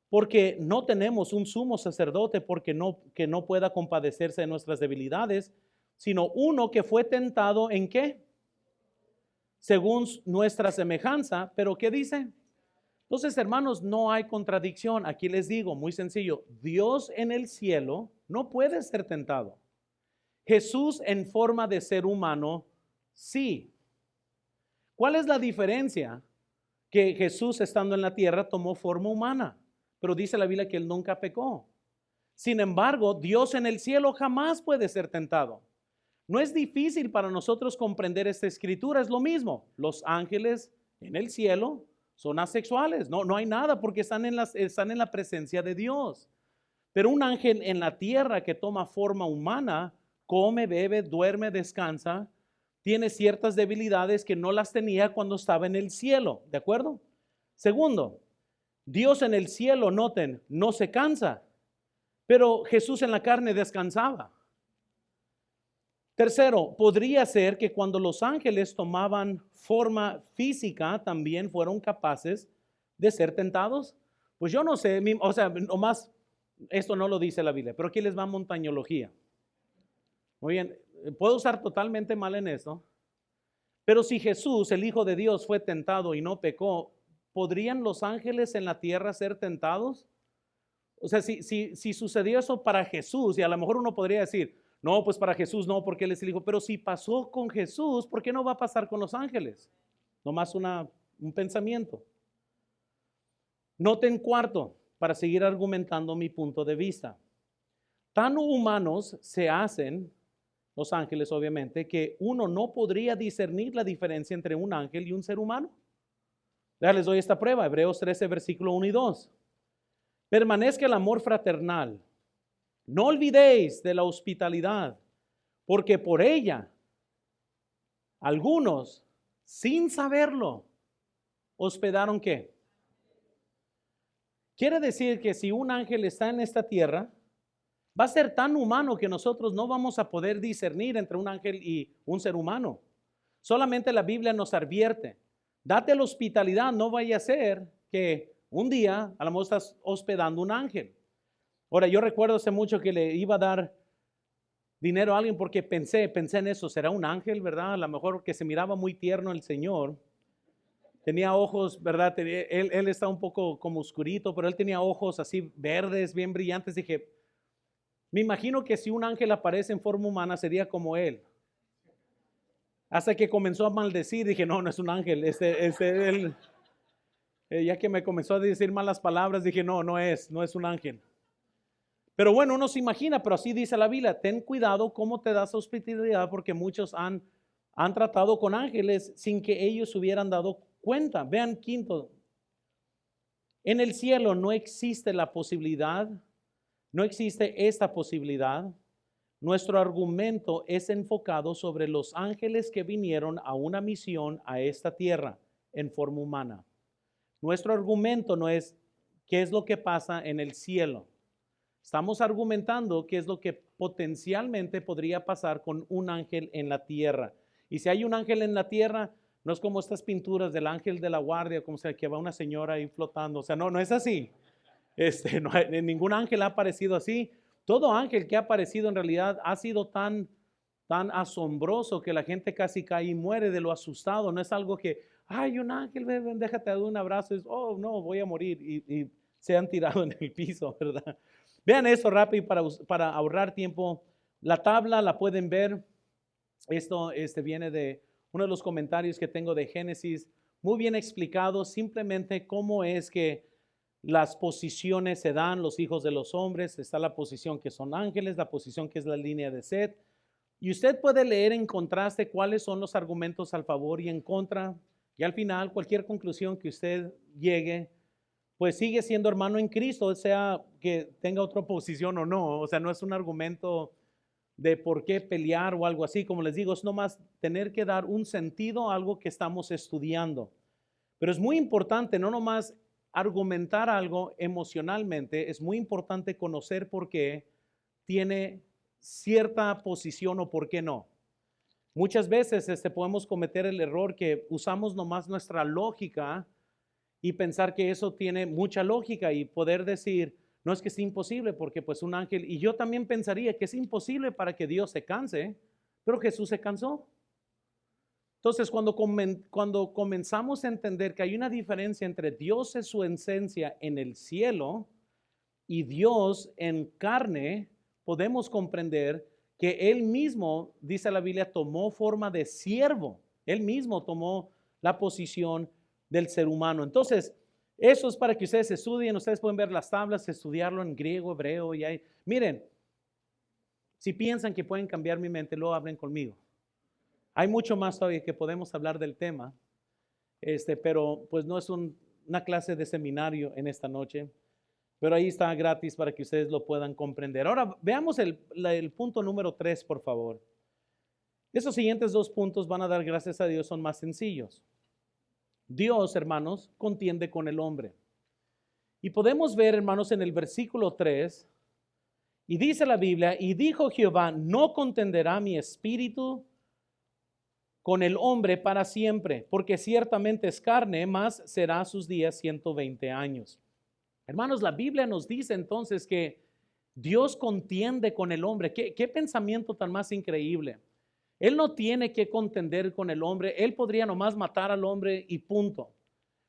Porque no tenemos un sumo sacerdote que no pueda compadecerse de nuestras debilidades, sino uno que fue tentado ¿en qué? Según nuestra semejanza, pero ¿qué dice? Entonces, hermanos, no hay contradicción. Aquí les digo, muy sencillo, Dios en el cielo no puede ser tentado. Jesús en forma de ser humano, sí. ¿Cuál es la diferencia? Que Jesús estando en la tierra tomó forma humana, pero dice la Biblia que él nunca pecó. Sin embargo, Dios en el cielo jamás puede ser tentado. No es difícil para nosotros comprender esta escritura, es lo mismo. Los ángeles en el cielo son asexuales, no hay nada porque están en la presencia de Dios. Pero un ángel en la tierra que toma forma humana, come, bebe, duerme, descansa, tiene ciertas debilidades que no las tenía cuando estaba en el cielo, ¿de acuerdo? Segundo, Dios en el cielo, noten, no se cansa, pero Jesús en la carne descansaba. Tercero, podría ser que cuando los ángeles tomaban forma física también fueron capaces de ser tentados. Pues yo no sé, o sea, nomás esto no lo dice la Biblia, pero aquí les va montañología. Muy bien, puedo usar totalmente mal en esto, pero si Jesús, el Hijo de Dios, fue tentado y no pecó, ¿podrían los ángeles en la tierra ser tentados? O sea, si sucedió eso para Jesús, y a lo mejor uno podría decir, no, pues para Jesús no, porque Él es el Hijo. Pero si pasó con Jesús, ¿por qué no va a pasar con los ángeles? Nomás un pensamiento. Noten cuarto, para seguir argumentando mi punto de vista. Tan humanos se hacen los ángeles, obviamente, que uno no podría discernir la diferencia entre un ángel y un ser humano. Ya les doy esta prueba, Hebreos 13, versículo 1 y 2. Permanezca el amor fraternal. No olvidéis de la hospitalidad, porque por ella algunos, sin saberlo, hospedaron ¿qué? Quiere decir que si un ángel está en esta tierra, va a ser tan humano que nosotros no vamos a poder discernir entre un ángel y un ser humano. Solamente la Biblia nos advierte, date la hospitalidad, no vaya a ser que un día a lo mejor estás hospedando un ángel. Ahora, yo recuerdo hace mucho que le iba a dar dinero a alguien porque pensé en eso, ¿será un ángel, verdad? A lo mejor que se miraba muy tierno el Señor. Tenía ojos, ¿verdad? Él está un poco como oscurito, pero él tenía ojos así verdes, bien brillantes. Dije, me imagino que si un ángel aparece en forma humana sería como él. Hasta que comenzó a maldecir, dije, no, no es un ángel. Él, ya que me comenzó a decir malas palabras, dije, no, no es un ángel. Pero bueno, uno se imagina, pero así dice la Biblia, ten cuidado cómo te das hospitalidad porque muchos han tratado con ángeles sin que ellos hubieran dado cuenta. Vean quinto, en el cielo no existe la posibilidad, no existe esta posibilidad. Nuestro argumento es enfocado sobre los ángeles que vinieron a una misión a esta tierra en forma humana. Nuestro argumento no es qué es lo que pasa en el cielo. Estamos argumentando qué es lo que potencialmente podría pasar con un ángel en la tierra. Y si hay un ángel en la tierra, no es como estas pinturas del ángel de la guardia, como sea que va una señora ahí flotando. O sea, no es así. No hay, ningún ángel ha aparecido así. Todo ángel que ha aparecido en realidad ha sido tan asombroso que la gente casi cae y muere de lo asustado. No es algo que, ay, un ángel, ven, déjate dar un abrazo. Es, oh, no, voy a morir. Y se han tirado en el piso, ¿verdad? Vean eso rápido para ahorrar tiempo. La tabla la pueden ver. Esto viene de uno de los comentarios que tengo de Génesis. Muy bien explicado simplemente cómo es que las posiciones se dan, los hijos de los hombres. Está la posición que son ángeles, la posición que es la línea de Set. Y usted puede leer en contraste cuáles son los argumentos al favor y en contra. Y al final, cualquier conclusión que usted llegue, pues sigue siendo hermano en Cristo, sea que tenga otra posición o no. O sea, no es un argumento de por qué pelear o algo así. Como les digo, es nomás tener que dar un sentido a algo que estamos estudiando. Pero es muy importante no nomás argumentar algo emocionalmente, es muy importante conocer por qué tiene cierta posición o por qué no. Muchas veces podemos cometer el error que usamos nomás nuestra lógica y pensar que eso tiene mucha lógica y poder decir, no es que es imposible porque pues un ángel, y yo también pensaría que es imposible para que Dios se canse, pero Jesús se cansó. Entonces, cuando comenzamos a entender que hay una diferencia entre Dios en su esencia en el cielo y Dios en carne, podemos comprender que Él mismo, dice la Biblia, tomó forma de siervo. Él mismo tomó la posición del ser humano. Entonces, eso es para que ustedes estudien. Ustedes pueden ver las tablas, estudiarlo en griego, hebreo. Miren, si piensan que pueden cambiar mi mente, luego hablen conmigo. Hay mucho más todavía que podemos hablar del tema, pero pues no es una clase de seminario en esta noche, pero ahí está gratis para que ustedes lo puedan comprender. Ahora veamos el punto número 3, por favor. Esos siguientes 2 puntos, van a dar gracias a Dios, son más sencillos. Dios, hermanos, contiende con el hombre. Y podemos ver, hermanos, en el versículo 3, y dice la Biblia, y dijo Jehová, no contenderá mi espíritu con el hombre para siempre, porque ciertamente es carne, mas será sus días 120 años. Hermanos, la Biblia nos dice entonces que Dios contiende con el hombre. ¿Qué pensamiento tan más increíble? Él no tiene que contender con el hombre. Él podría nomás matar al hombre y punto.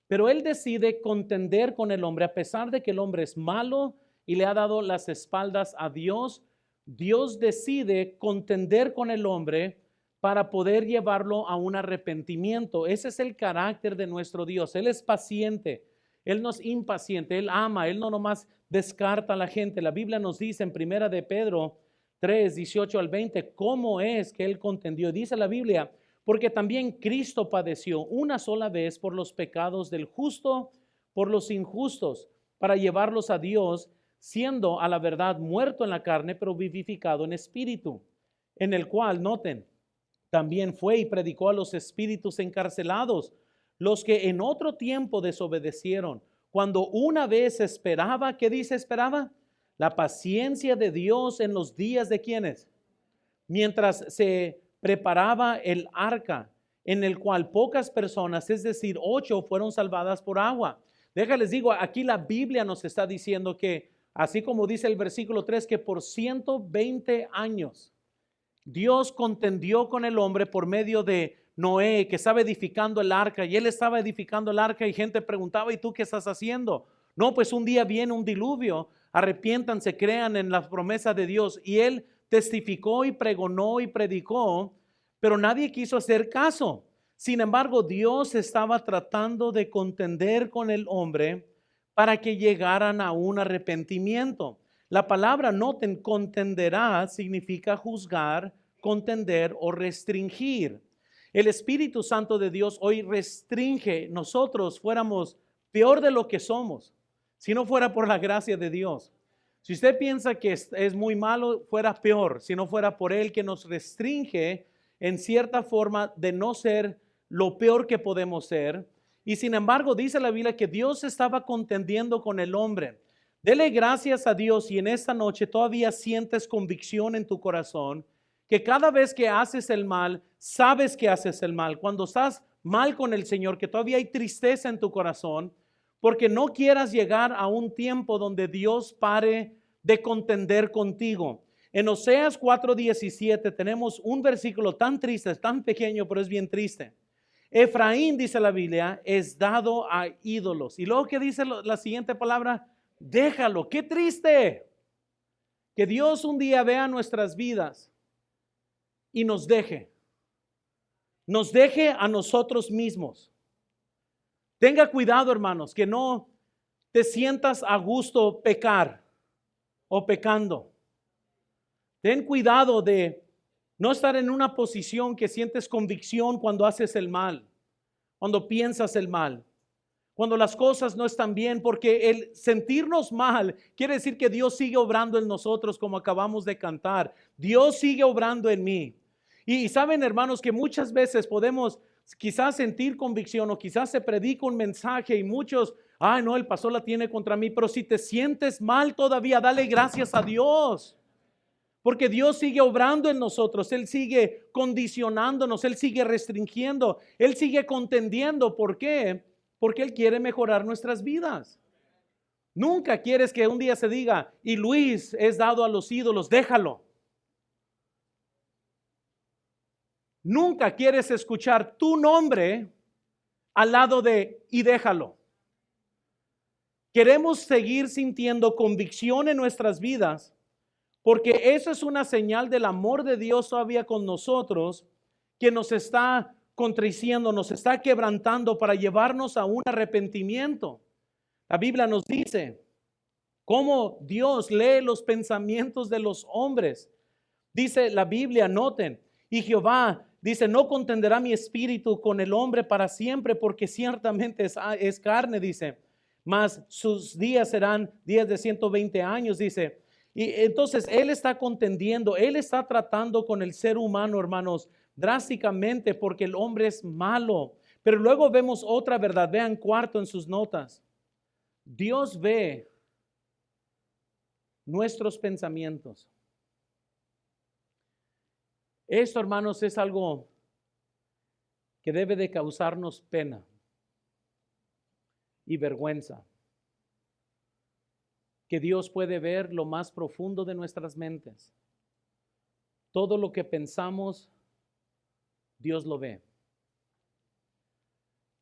Pero Él decide contender con el hombre a pesar de que el hombre es malo y le ha dado las espaldas a Dios. Dios decide contender con el hombre para poder llevarlo a un arrepentimiento. Ese es el carácter de nuestro Dios. Él es paciente, Él no es impaciente, Él ama, Él no nomás descarta a la gente. La Biblia nos dice en 1 de Pedro 3, 18 al 20, cómo es que Él contendió. Dice la Biblia, porque también Cristo padeció una sola vez por los pecados del justo, por los injustos, para llevarlos a Dios, siendo a la verdad muerto en la carne, pero vivificado en espíritu, en el cual, noten, también fue y predicó a los espíritus encarcelados, los que en otro tiempo desobedecieron, cuando una vez esperaba, ¿qué dice esperaba? La paciencia de Dios en los días de ¿quiénes? Mientras se preparaba el arca, en el cual pocas personas, es decir, 8, fueron salvadas por agua. Déjales digo, aquí la Biblia nos está diciendo que, así como dice el versículo 3, que por 120 años Dios contendió con el hombre por medio de Noé, que estaba edificando el arca, y él estaba edificando el arca y gente preguntaba, ¿y tú qué estás haciendo? No, pues un día viene un diluvio, arrepiéntanse, crean en la promesa de Dios. Y él testificó y pregonó y predicó, pero nadie quiso hacer caso. Sin embargo, Dios estaba tratando de contender con el hombre para que llegaran a un arrepentimiento. La palabra, noten, contenderá significa juzgar, contender o restringir. El Espíritu Santo de Dios hoy restringe, nosotros fuéramos peor de lo que somos, si no fuera por la gracia de Dios. Si usted piensa que es muy malo, fuera peor, si no fuera por Él que nos restringe en cierta forma de no ser lo peor que podemos ser. Y sin embargo, dice la Biblia que Dios estaba contendiendo con el hombre. Dele gracias a Dios y en esta noche todavía sientes convicción en tu corazón que cada vez que haces el mal, sabes que haces el mal. Cuando estás mal con el Señor, que todavía hay tristeza en tu corazón, porque no quieras llegar a un tiempo donde Dios pare de contender contigo. En Oseas 4:17 tenemos un versículo tan triste, tan pequeño, pero es bien triste. Efraín, dice la Biblia, es dado a ídolos. Y luego que dice la siguiente palabra, déjalo. Qué triste que Dios un día vea nuestras vidas y nos deje a nosotros mismos. Tenga cuidado, hermanos, que no te sientas a gusto pecar o pecando. Ten cuidado de no estar en una posición que sientes convicción cuando haces el mal, cuando piensas el mal, cuando las cosas no están bien, porque el sentirnos mal quiere decir que Dios sigue obrando en nosotros, como acabamos de cantar. Dios sigue obrando en mí. Y saben, hermanos, que muchas veces podemos quizás sentir convicción o quizás se predica un mensaje y muchos, ay no, el pastor la tiene contra mí, pero si te sientes mal todavía, dale gracias a Dios. Porque Dios sigue obrando en nosotros, Él sigue condicionándonos, Él sigue restringiendo, Él sigue contendiendo. ¿Por qué? Porque Él quiere mejorar nuestras vidas. Nunca quieres que un día se diga, y Luis es dado a los ídolos, déjalo. Nunca quieres escuchar tu nombre al lado de, y déjalo. Queremos seguir sintiendo convicción en nuestras vidas, porque eso es una señal del amor de Dios todavía con nosotros, que nos está contriciendo, nos está quebrantando para llevarnos a un arrepentimiento. La Biblia nos dice cómo Dios lee los pensamientos de los hombres. Dice la Biblia, noten, y Jehová dice, no contenderá mi espíritu con el hombre para siempre, porque ciertamente es carne, dice, mas sus días serán días de 120 años, dice. Y entonces Él está contendiendo, Él está tratando con el ser humano, hermanos, drásticamente, porque el hombre es malo. Pero luego vemos otra verdad, vean cuarto en sus notas. Dios ve nuestros pensamientos. Esto, hermanos, es algo que debe de causarnos pena y vergüenza. Que Dios puede ver lo más profundo de nuestras mentes. Todo lo que pensamos, Dios lo ve.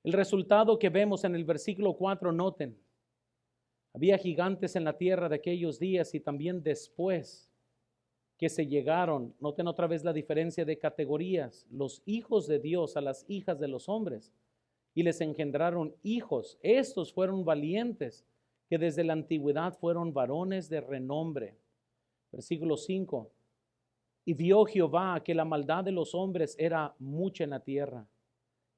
El resultado que vemos en el versículo 4, noten, había gigantes en la tierra de aquellos días y también después que se llegaron, noten otra vez la diferencia de categorías, los hijos de Dios a las hijas de los hombres, y les engendraron hijos. Estos fueron valientes, que desde la antigüedad fueron varones de renombre. Versículo 5, y vio Jehová que la maldad de los hombres era mucha en la tierra,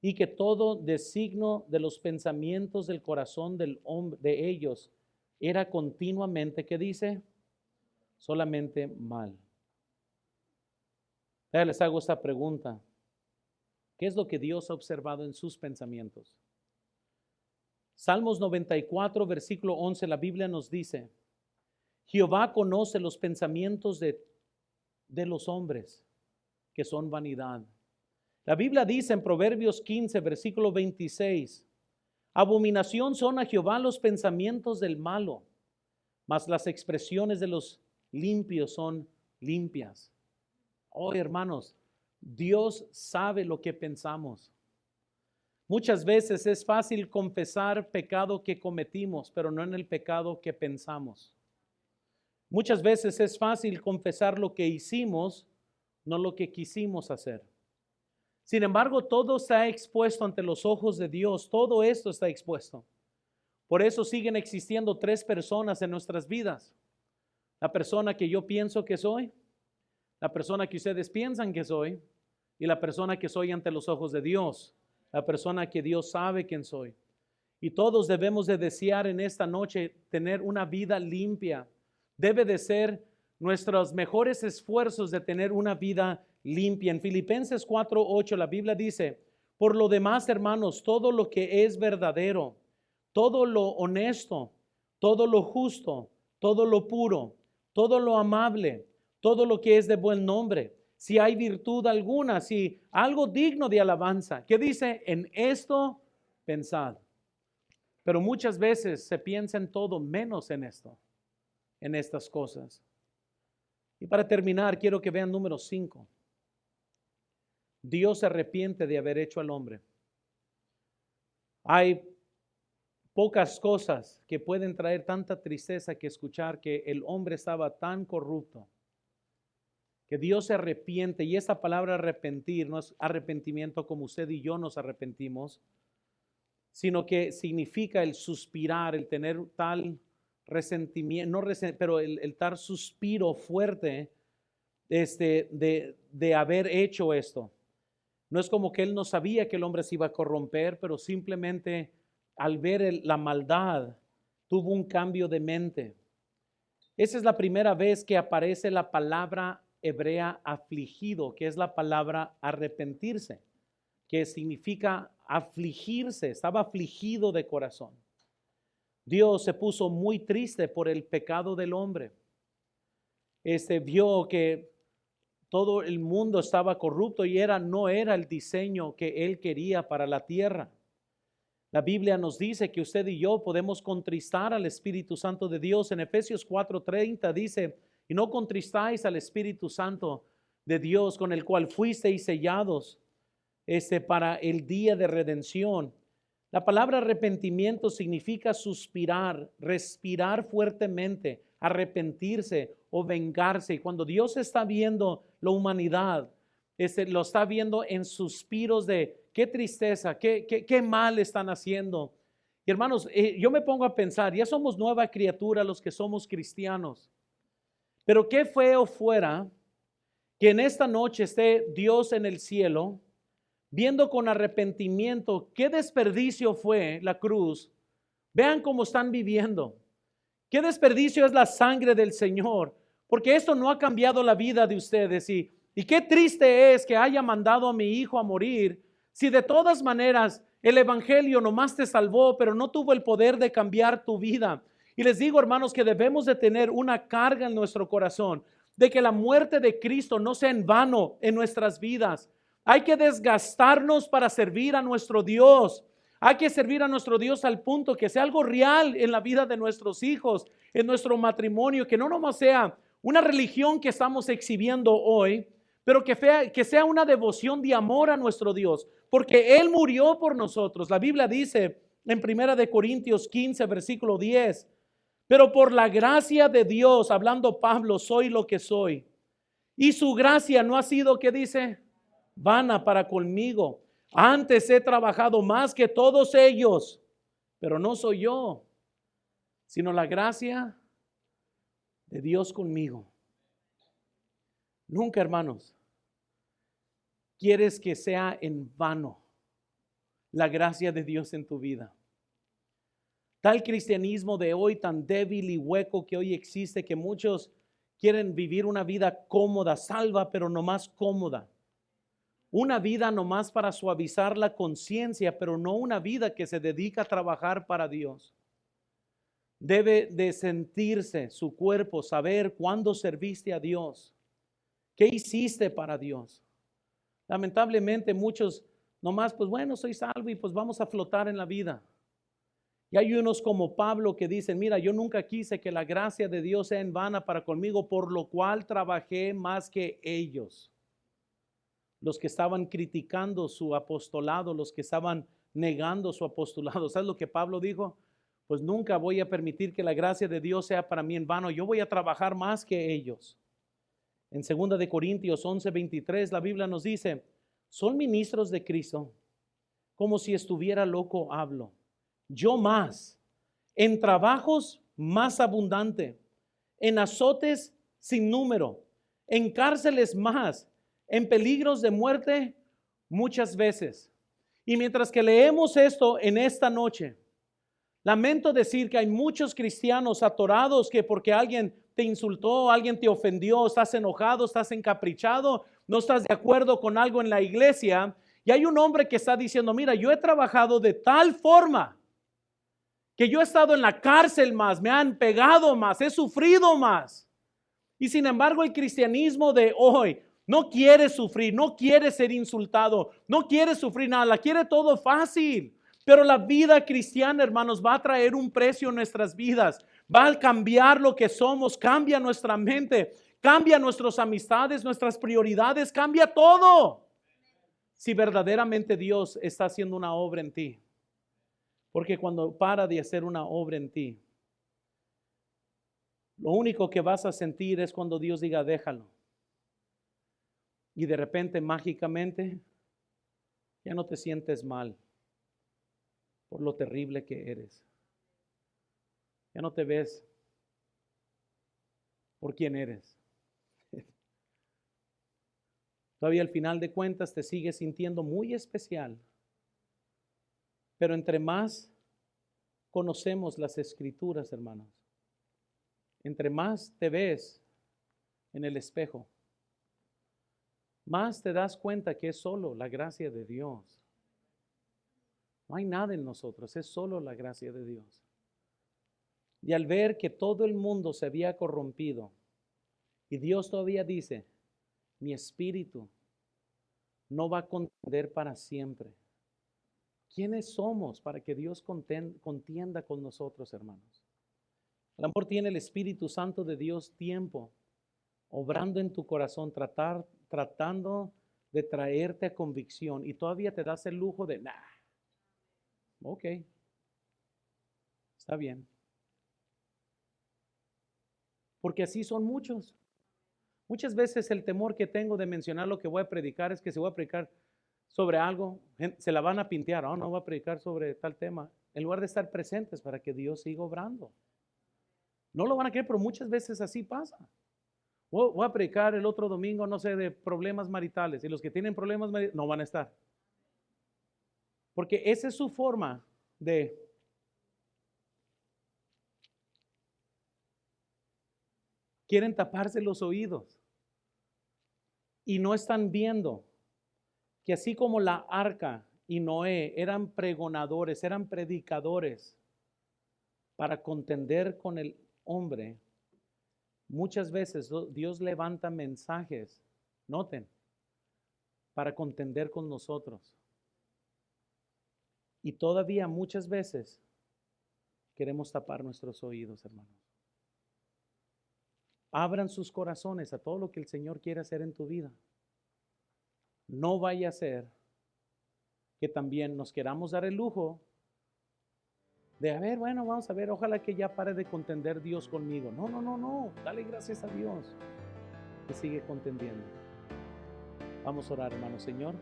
y que todo designo de los pensamientos del corazón del hombre, de ellos era continuamente, ¿qué dice? Solamente mal. Les hago esta pregunta. ¿Qué es lo que Dios ha observado en sus pensamientos? Salmos 94, versículo 11, la Biblia nos dice, Jehová conoce los pensamientos de los hombres, que son vanidad. La Biblia dice en Proverbios 15, versículo 26, abominación son a Jehová los pensamientos del malo, mas las expresiones de los limpios son limpias. Oh, hermanos, Dios sabe lo que pensamos. Muchas veces es fácil confesar pecado que cometimos, pero no en el pecado que pensamos. Muchas veces es fácil confesar lo que hicimos, no lo que quisimos hacer. Sin embargo, todo está expuesto ante los ojos de Dios. Todo esto está expuesto. Por eso siguen existiendo tres personas en nuestras vidas. La persona que yo pienso que soy, la persona que ustedes piensan que soy y la persona que soy ante los ojos de Dios. La persona que Dios sabe quién soy. Y todos debemos de desear en esta noche tener una vida limpia. Debe de ser nuestros mejores esfuerzos de tener una vida limpia. En Filipenses 4:8 la Biblia dice, por lo demás, hermanos, todo lo que es verdadero, todo lo honesto, todo lo justo, todo lo puro, todo lo amable, todo lo que es de buen nombre, si hay virtud alguna, si algo digno de alabanza. ¿Qué dice? En esto pensad. Pero muchas veces se piensa en todo menos en esto, en estas cosas. Y para terminar, quiero que vean número 5. Dios se arrepiente de haber hecho al hombre. Hay pocas cosas que pueden traer tanta tristeza que escuchar que el hombre estaba tan corrupto, que Dios se arrepiente. Y esa palabra arrepentir no es arrepentimiento como usted y yo nos arrepentimos, sino que significa el suspirar, el tener tal resentimiento, pero el tal suspiro fuerte de haber hecho esto. No es como que él no sabía que el hombre se iba a corromper, pero simplemente al ver la maldad tuvo un cambio de mente. Esa es la primera vez que aparece la palabra hebrea afligido, que es la palabra arrepentirse, que significa afligirse. Estaba afligido de corazón. Dios se puso muy triste por el pecado del hombre. Vio que todo el mundo estaba corrupto y no era el diseño que él quería para la tierra. La Biblia nos dice que usted y yo podemos contristar al Espíritu Santo de Dios. En Efesios 4:30 dice, y no contristáis al Espíritu Santo de Dios, con el cual fuisteis sellados para el día de redención. La palabra arrepentimiento significa suspirar, respirar fuertemente, arrepentirse o vengarse. Y cuando Dios está viendo la humanidad, lo está viendo en suspiros de qué tristeza, qué mal están haciendo. Y hermanos, yo me pongo a pensar, ya somos nueva criatura los que somos cristianos, pero qué feo fuera que en esta noche esté Dios en el cielo, viendo con arrepentimiento qué desperdicio fue la cruz. Vean cómo están viviendo. Qué desperdicio es la sangre del Señor, porque esto no ha cambiado la vida de ustedes. Y qué triste es que haya mandado a mi hijo a morir, si de todas maneras el evangelio nomás te salvó, pero no tuvo el poder de cambiar tu vida. Y les digo, hermanos, que debemos de tener una carga en nuestro corazón, de que la muerte de Cristo no sea en vano en nuestras vidas. Hay que desgastarnos para servir a nuestro Dios. Hay que servir a nuestro Dios al punto que sea algo real en la vida de nuestros hijos, en nuestro matrimonio, que no nomás sea una religión que estamos exhibiendo hoy, pero que sea una devoción de amor a nuestro Dios, porque Él murió por nosotros. La Biblia dice en 1 Corintios 15, versículo 10, pero por la gracia de Dios, hablando Pablo, soy lo que soy. Y su gracia no ha sido, ¿qué dice? Vana para conmigo. Antes he trabajado más que todos ellos, pero no soy yo, sino la gracia de Dios conmigo. Nunca, hermanos, quieres que sea en vano la gracia de Dios en tu vida. Tal cristianismo de hoy tan débil y hueco que hoy existe, que muchos quieren vivir una vida cómoda, salva, pero no más cómoda. Una vida nomás para suavizar la conciencia, pero no una vida que se dedica a trabajar para Dios. Debe de sentirse su cuerpo, saber cuándo serviste a Dios, qué hiciste para Dios. Lamentablemente muchos nomás, pues bueno, soy salvo y pues vamos a flotar en la vida. Y hay unos como Pablo que dicen, mira, yo nunca quise que la gracia de Dios sea en vana para conmigo, por lo cual trabajé más que ellos. los que estaban criticando su apostolado, los que estaban negando su apostolado. ¿Sabes lo que Pablo dijo? Pues nunca voy a permitir que la gracia de Dios sea para mí en vano. Yo voy a trabajar más que ellos. En 2 de Corintios 11:23 la Biblia nos dice, son ministros de Cristo, como si estuviera loco hablo. Yo más, en trabajos más abundante, en azotes sin número, en cárceles más, en peligros de muerte muchas veces. Y mientras que leemos esto en esta noche, lamento decir que hay muchos cristianos atorados que porque alguien te insultó, alguien te ofendió, estás enojado, estás encaprichado, no estás de acuerdo con algo en la iglesia. Y hay un hombre que está diciendo, mira, yo he trabajado de tal forma que yo he estado en la cárcel más, me han pegado más, he sufrido más. Y sin embargo el cristianismo de hoy no quiere sufrir, no quiere ser insultado, no quiere sufrir nada, quiere todo fácil. Pero la vida cristiana, hermanos, va a traer un precio en nuestras vidas. Va a cambiar lo que somos, cambia nuestra mente, cambia nuestras amistades, nuestras prioridades, cambia todo. Si verdaderamente Dios está haciendo una obra en ti. Porque cuando para de hacer una obra en ti, lo único que vas a sentir es cuando Dios diga, déjalo. Y de repente, mágicamente, ya no te sientes mal por lo terrible que eres. Ya no te ves por quién eres. Todavía al final de cuentas te sigues sintiendo muy especial. Pero entre más conocemos las Escrituras, hermanos, entre más te ves en el espejo, más te das cuenta que es solo la gracia de Dios. No hay nada en nosotros, es solo la gracia de Dios. Y al ver que todo el mundo se había corrompido, y Dios todavía dice, mi espíritu no va a contender para siempre. ¿Quiénes somos para que Dios contienda con nosotros, hermanos? A lo mejor tiene el Espíritu Santo de Dios tiempo, obrando en tu corazón, tratando de traerte a convicción, y todavía te das el lujo de, ok, está bien. Porque así son muchos. Muchas veces el temor que tengo de mencionar lo que voy a predicar es que si voy a predicar sobre algo, se la van a pintear, no voy a predicar sobre tal tema, en lugar de estar presentes para que Dios siga obrando. No lo van a creer, pero muchas veces así pasa. Voy a predicar el otro domingo, no sé, de problemas maritales, y los que tienen problemas maritales no van a estar. Porque esa es su forma de quieren taparse los oídos y no están viendo que así como la arca y Noé eran pregonadores, eran predicadores para contender con el hombre, muchas veces Dios levanta mensajes, noten, para contender con nosotros. Y todavía muchas veces queremos tapar nuestros oídos, hermanos. Abran sus corazones a todo lo que el Señor quiere hacer en tu vida. No vaya a ser que también nos queramos dar el lujo de, vamos a ver, ojalá que ya pare de contender Dios conmigo. No, dale gracias a Dios que sigue contendiendo. Vamos a orar, hermano. Señor,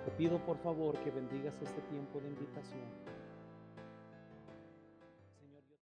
te pido por favor que bendigas este tiempo de invitación.